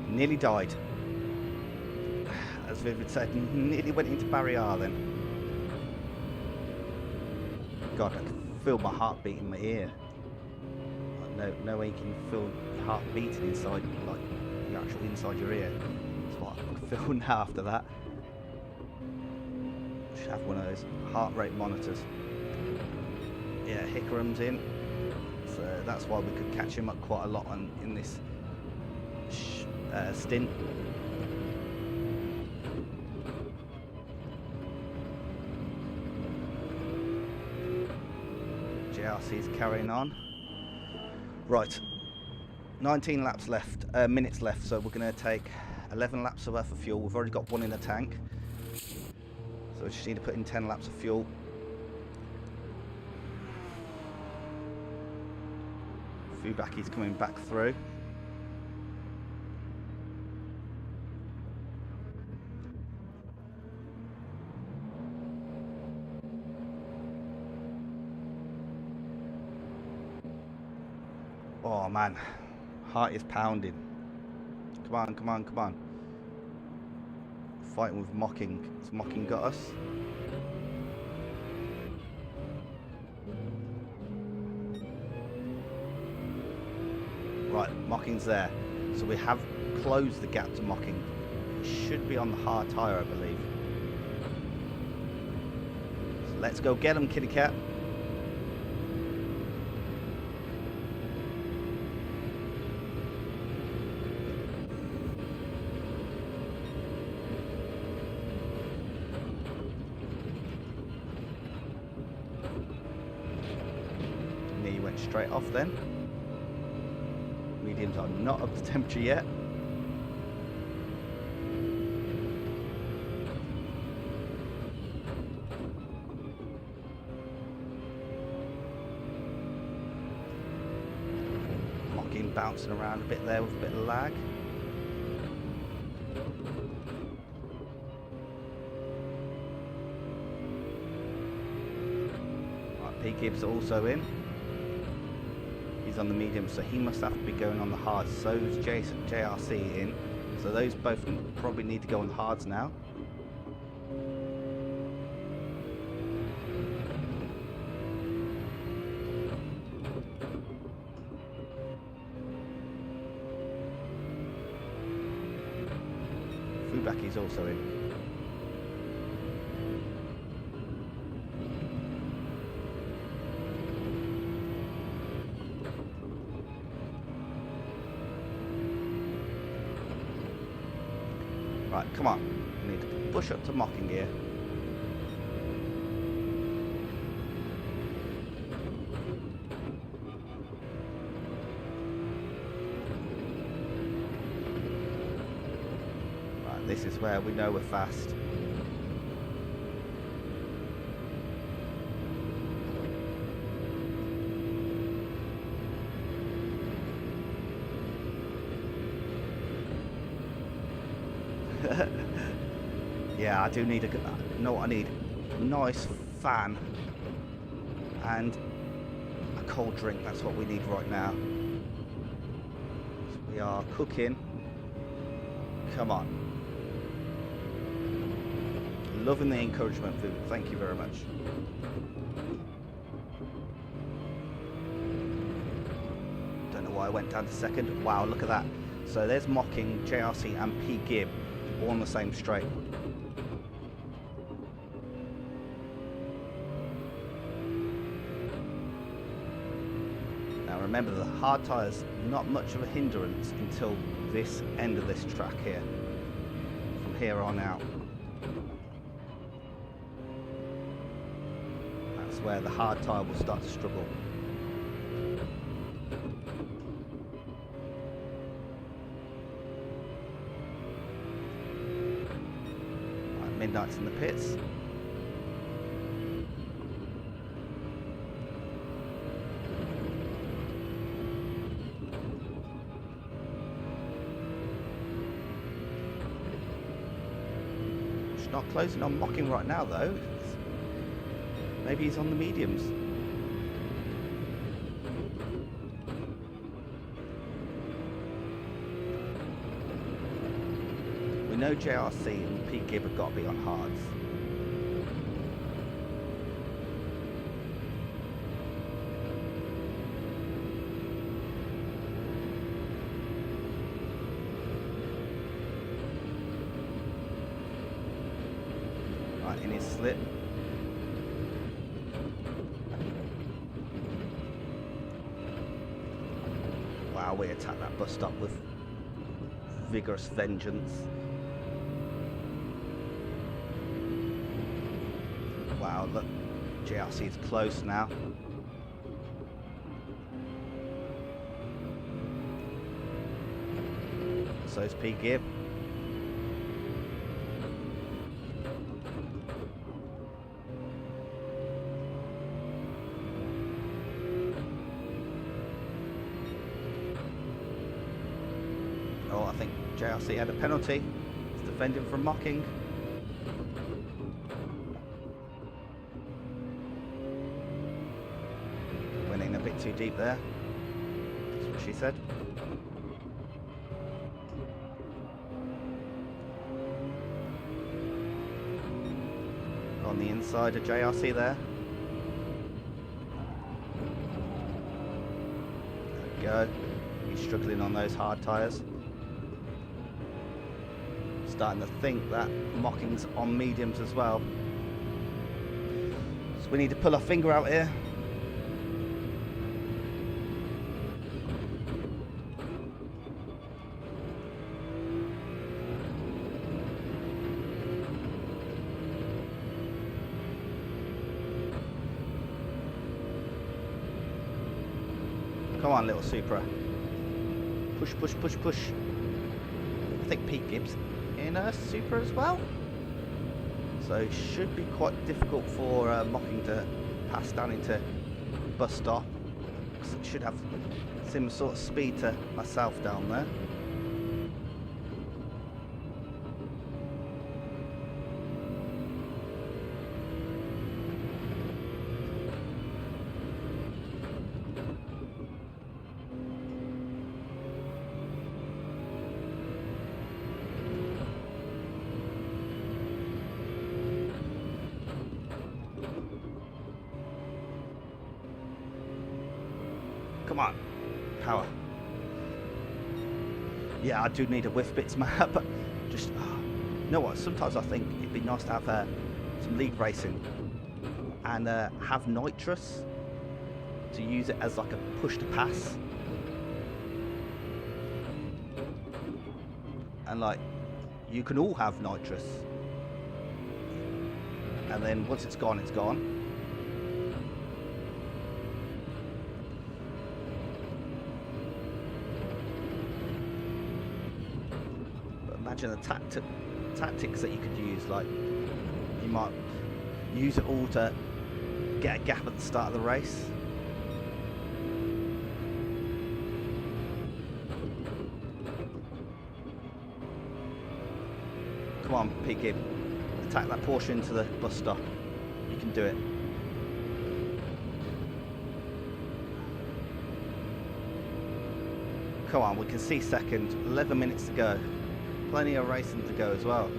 Nearly died. As Vivid said, nearly went into barrier then. God, I can feel my heartbeat in my ear. Like, no way you can feel your heart beating inside, like the actual inside your ear. That's what I feel now after that. Should have one of those heart rate monitors. Yeah, Hickerum's in. So that's why we could catch him up quite a lot in this stint. JRC's carrying on. Right, 19 laps left, minutes left, so we're going to take 11 laps worth of fuel. We've already got one in the tank, so we just need to put in 10 laps of fuel. Fubaki's coming back through. Oh man, heart is pounding. Come on, come on, come on. Fighting with Mocking. Has Mocking got us? Right, Mocking's there. So we have closed the gap to Mocking. It should be on the hard tyre, I believe. Let's go get him, kitty cat. Nearly went straight off then. Mediums are not up to temperature yet. Bouncing around a bit there with a bit of lag. Right, P Gibbs also in. He's on the medium, so he must have to be going on the hards. So is JRC in. So those both probably need to go on the hards now. He's also in. Right, come on. We need to push up to mocking here. This is where we know we're fast. Yeah, I do need a... You know what I need? A nice fan and a cold drink. That's what we need right now. So we are cooking. Come on. Loving the encouragement food. Thank you very much. Don't know why I went down to second. Wow, look at that. So there's Mocking, JRC and P Gibb all on the same straight. Now remember, the hard tyres not much of a hindrance until this end of this track here. From here on out. Where the hard tyre will start to struggle. Right, Midnight's in the pits. It's not closing on Mocking right now though. Maybe he's on the mediums. We know JRC and P Gibb have got to be on hards. Right, in his slip. Wow, we attack that bus stop with vigorous vengeance. Wow, look, JRC is close now. So is P Gibb. Oh, I think JRC had a penalty. He's defending from Mocking. Went in a bit too deep there. That's what she said. On the inside of JRC there. There we go. He's struggling on those hard tyres. Starting to think that Mocking's on mediums as well. So we need to pull our finger out here. Come on, little Supra. Push, push, push, push. I think Pete Gibbs in a Supra as well. So it should be quite difficult for Mocking to pass down into bus stop. Because it should have similar sort of speed to myself down there. Come on, power. Yeah, I do need a whiff bits map, but just, you know what, sometimes I think it'd be nice to have some league racing and have nitrous to use it as like a push to pass. And like, you can all have nitrous. And then once it's gone, it's gone. Imagine the tactics that you could use, like you might use it all to get a gap at the start of the race. Come on, Pete Gibb, attack that Porsche into the bus stop. You can do it. Come on, we can see second, 11 minutes to go. Plenty of racing to go as well.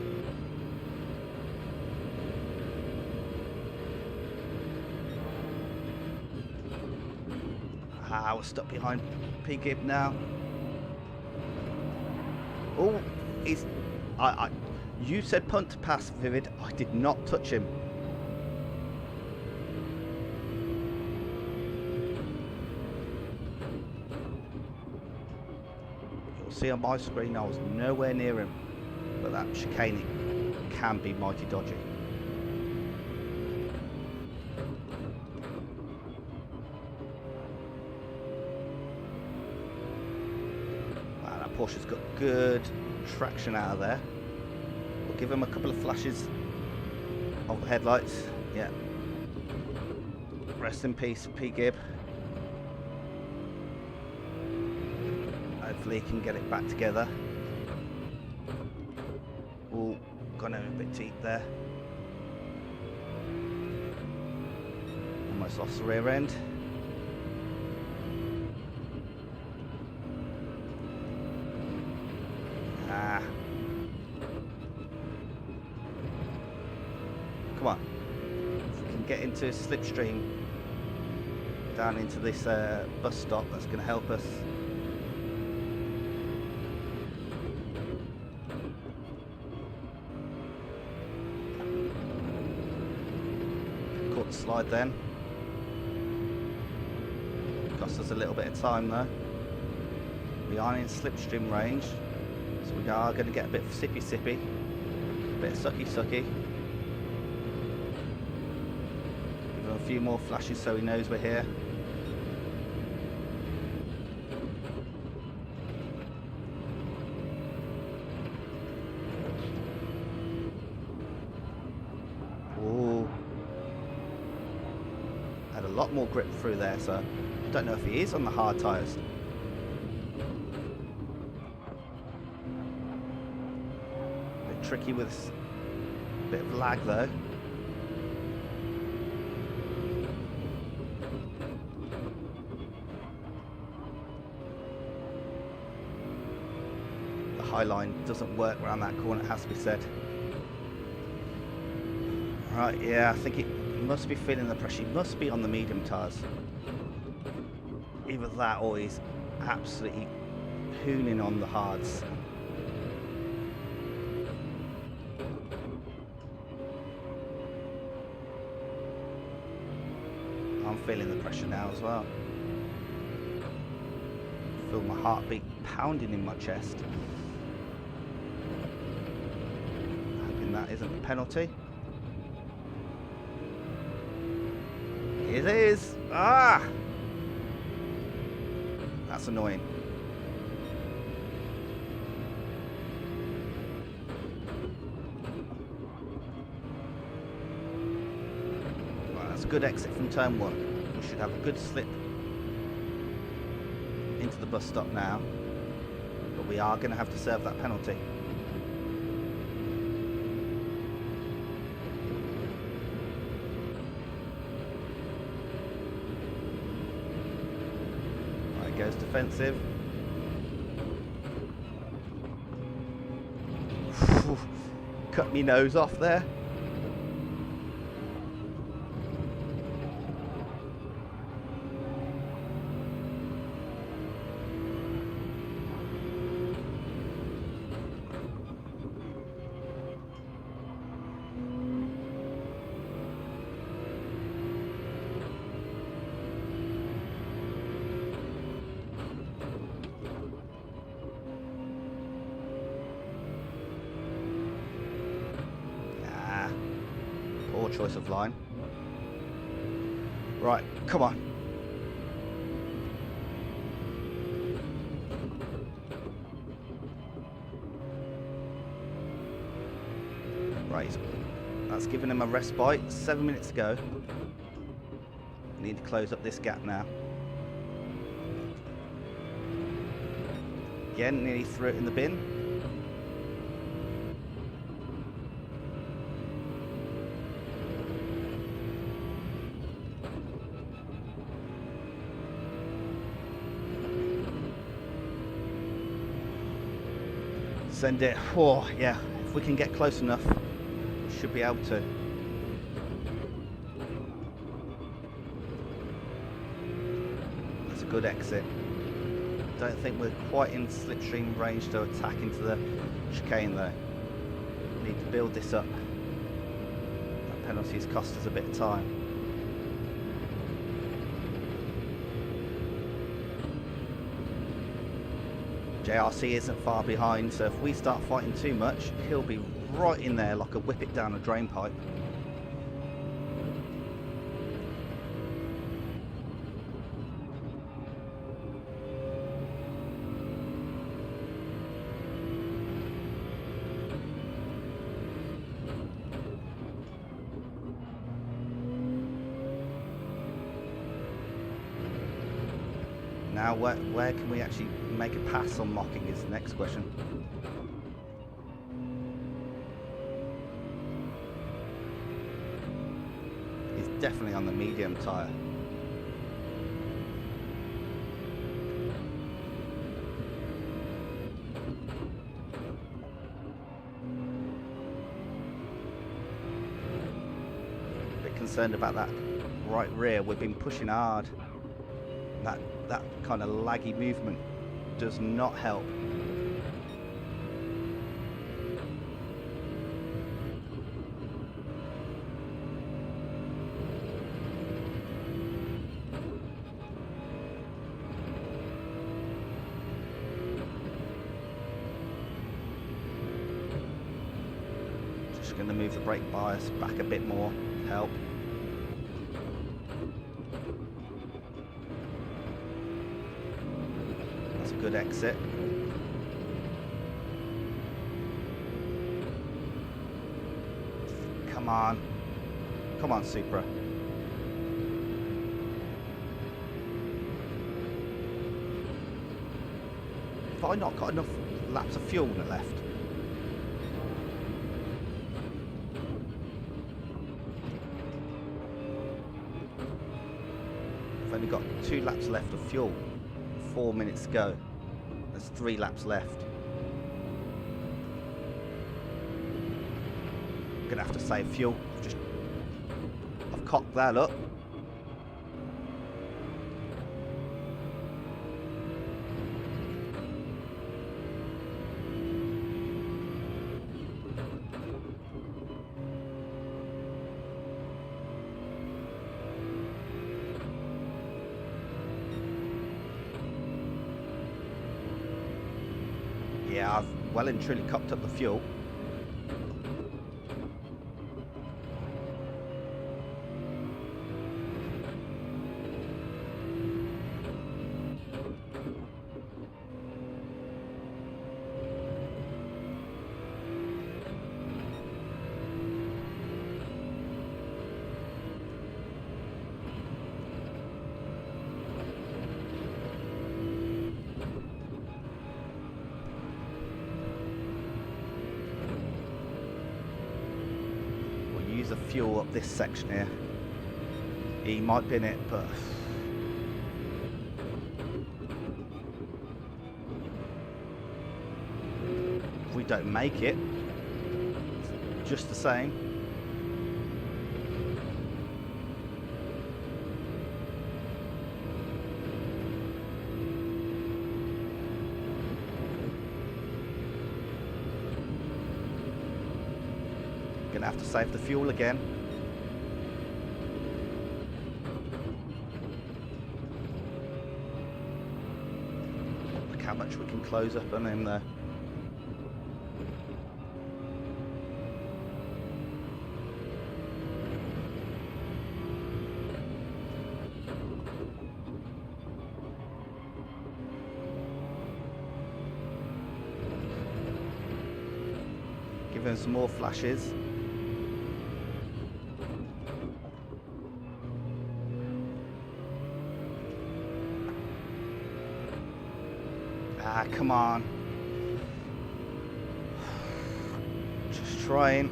We're stuck behind P. Gibb now. Oh, you said punt to pass, Vivid. I did not touch him. See on my screen I was nowhere near him, but that chicaning can be mighty dodgy. Wow, that Porsche's got good traction out of there. We'll give him a couple of flashes of the headlights. Yeah. Rest in peace, P. Gibb. Hopefully he can get it back together. Oh, gone over a bit deep there. Almost lost the rear end. Come on. If we can get into a slipstream down into this bus stop, that's going to help us. Slide then. Cost us a little bit of time though. We are in slipstream range, so we are going to get a bit sippy, a bit sucky. Give him a few more flashes so he knows we're here. A lot more grip through there, so I don't know if he is on the hard tyres. A bit tricky with a bit of lag though. The high line doesn't work around that corner, it has to be said. Right, yeah, I think he must be feeling the pressure. He must be on the medium tyres. Either that or he's absolutely hooning on the hards. I'm feeling the pressure now as well. Feel my heartbeat pounding in my chest. Hoping that isn't a penalty. It is! Ah! That's annoying. Right, that's a good exit from turn 1. We should have a good slip into the bus stop now, but we are going to have to serve that penalty. Right, goes defensive. Cut me nose off there. Poor choice of line. Right, come on. Right, that's given him a respite. 7 minutes to go. Need to close up this gap now. Again, nearly threw it in the bin. Send it. Oh, yeah. If we can get close enough, we should be able to. That's a good exit. Don't think we're quite in slipstream range to attack into the chicane though. Need to build this up. That penalty's cost us a bit of time. JRC isn't far behind, so if we start fighting too much, he'll be right in there like a whip it down a drain pipe. Now, where can we actually make a pass on mocking is the next question. He's definitely on the medium tyre. A bit concerned about that right rear. We've been pushing hard. That kind of laggy movement does not help. Just going to move the brake bias back a bit more to help. Good exit. Come on. Come on, Supra. Have I not got enough laps of fuel left? I've only got 2 laps left of fuel. 4 minutes to go. There's 3 laps left. I'm gonna have to save fuel. I've cocked that up. Yeah, I've well and truly cocked up the fuel. The fuel up this section here. He might bin it, but if we don't make it, it's just the same. Gonna have to save the fuel again. Look how much we can close up on him there. Give him some more flashes. Ah, come on. Just trying.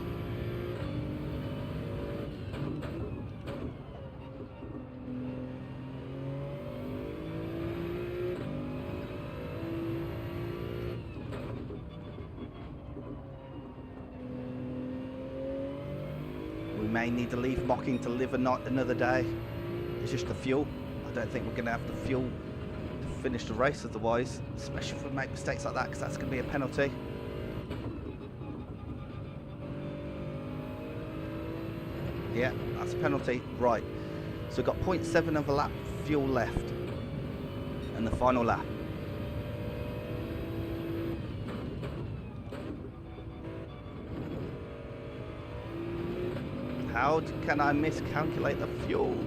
We may need to leave mocking to live another day. It's just the fuel. I don't think we're going to have the fuel finish the race otherwise, especially if we make mistakes like that, because that's going to be a penalty. Yeah, that's a penalty. Right, so we've got 0.7 of a lap fuel left and the final lap. How can I miscalculate the fuel?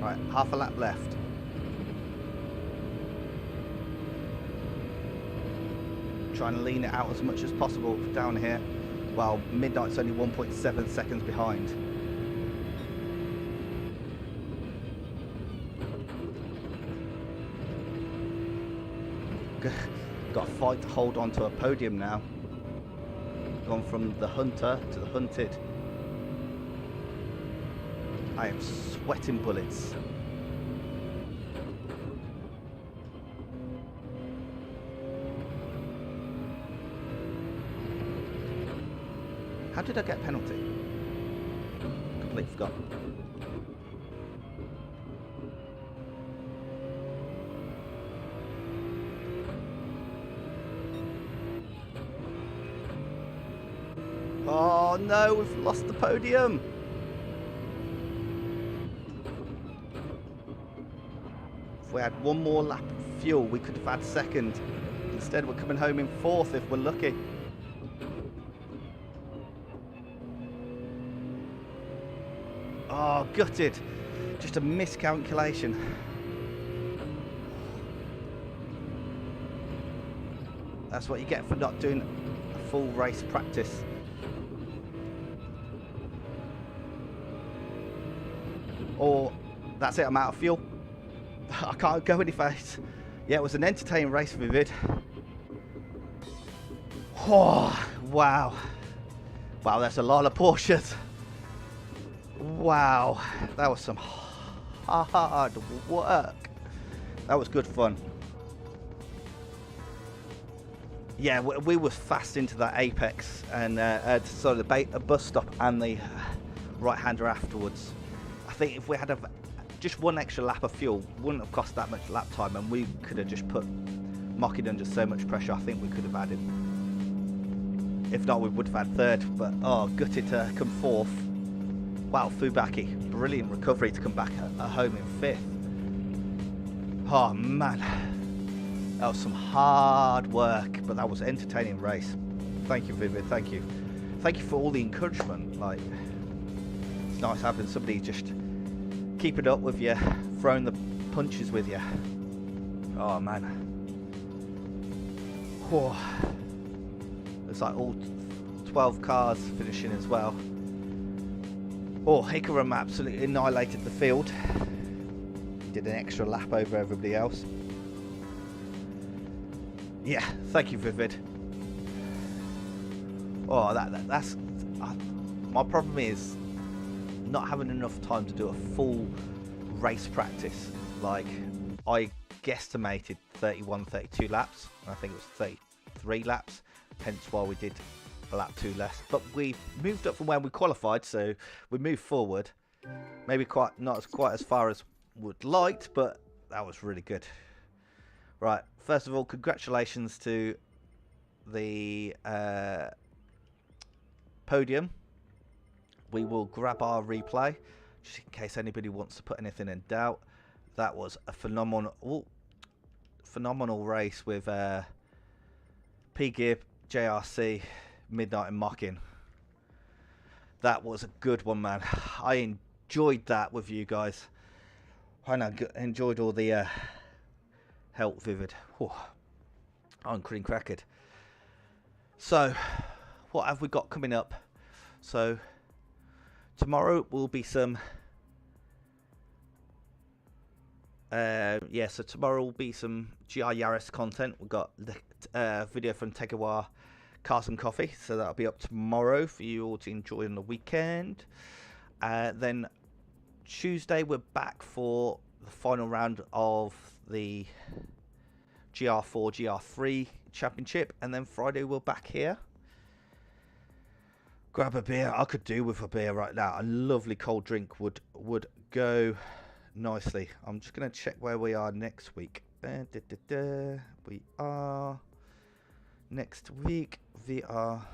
Right, half a lap left. Trying to lean it out as much as possible down here. Well, Midnight's only 1.7 seconds behind. Got to fight to hold on to a podium now. Gone from the hunter to the hunted. I am sweating bullets. How did I get a penalty? Completely forgot. Oh no, we've lost the podium. If we had one more lap of fuel, we could have had second. Instead, we're coming home in fourth if we're lucky. Oh, gutted. Just a miscalculation. That's what you get for not doing a full race practice. Or, that's it, I'm out of fuel. I can't go any faster. Yeah, it was an entertaining race, Vivid. Oh, wow. Wow, that's a lot of Porsches. Wow, that was some hard work. That was good fun. Yeah, we were fast into that apex, and so the bus stop and the right-hander afterwards. I think if we had just one extra lap of fuel, wouldn't have cost that much lap time, and we could have just put Mockid under so much pressure. I think we could have added. If not, we would have had third. But oh, gutted to come fourth. Wow, Fubaki, brilliant recovery to come back at home in fifth. Oh man, that was some hard work, but that was an entertaining race. Thank you, Vivid. Thank you for all the encouragement. Like, it's nice having somebody just keeping up with you, throwing the punches with you. Oh man, whoa. It's like all 12 cars finishing as well. Oh, Hikaram absolutely annihilated the field. Did an extra lap over everybody else. Yeah, thank you, Vivid. Oh, that's my problem is not having enough time to do a full race practice. Like, I guesstimated 31, 32 laps. I think it was 33 laps, hence why we did a lap 2 less. But we moved up from where we qualified, so we moved forward. Maybe not quite as far as would liked, but that was really good. Right, first of all, congratulations to the podium. We will grab our replay just in case anybody wants to put anything in doubt. That was a phenomenal race with P Gear, JRC, Midnight and Mocking. That was a good one, man. I enjoyed that with you guys. I enjoyed all the help, Vivid. Whew. I'm cream crackered. So, what have we got coming up? So, tomorrow will be some. So tomorrow will be some GR Yaris content. We've got the video from Tegawa Cars and Coffee, so that'll be up tomorrow for you all to enjoy on the weekend. Then Tuesday we're back for the final round of the GR4 GR3 championship, and then Friday we're back here. Grab a beer. I could do with a beer right now. A lovely cold drink would go nicely. I'm just going to check where we are next week. We are next week. We are.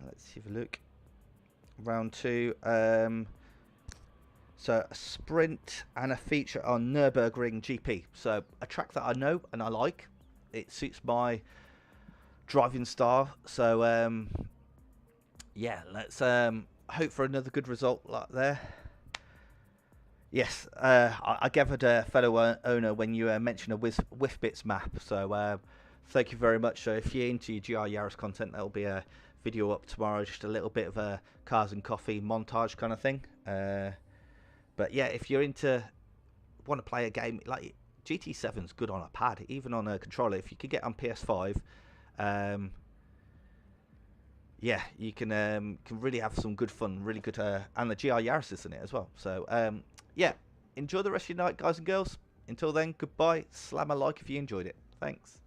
Let's have a look. Round 2. So a sprint and a feature on Nürburgring GP. So a track that I know and I like. It suits my driving style. So yeah, let's hope for another good result like there. Yes, I gathered a fellow owner when you mentioned a WiFBits map. So thank you very much. So if you're into your GR Yaris content, there'll be a video up tomorrow, just a little bit of a cars and coffee montage kind of thing. But yeah, if you're want to play a game, like GT7's good on a pad, even on a controller. If you could get on PS5, yeah, you can really have some good fun, really good, and the GR Yaris is in it as well. So yeah, enjoy the rest of your night, guys and girls. Until then, goodbye. Slam a like if you enjoyed it. Thanks.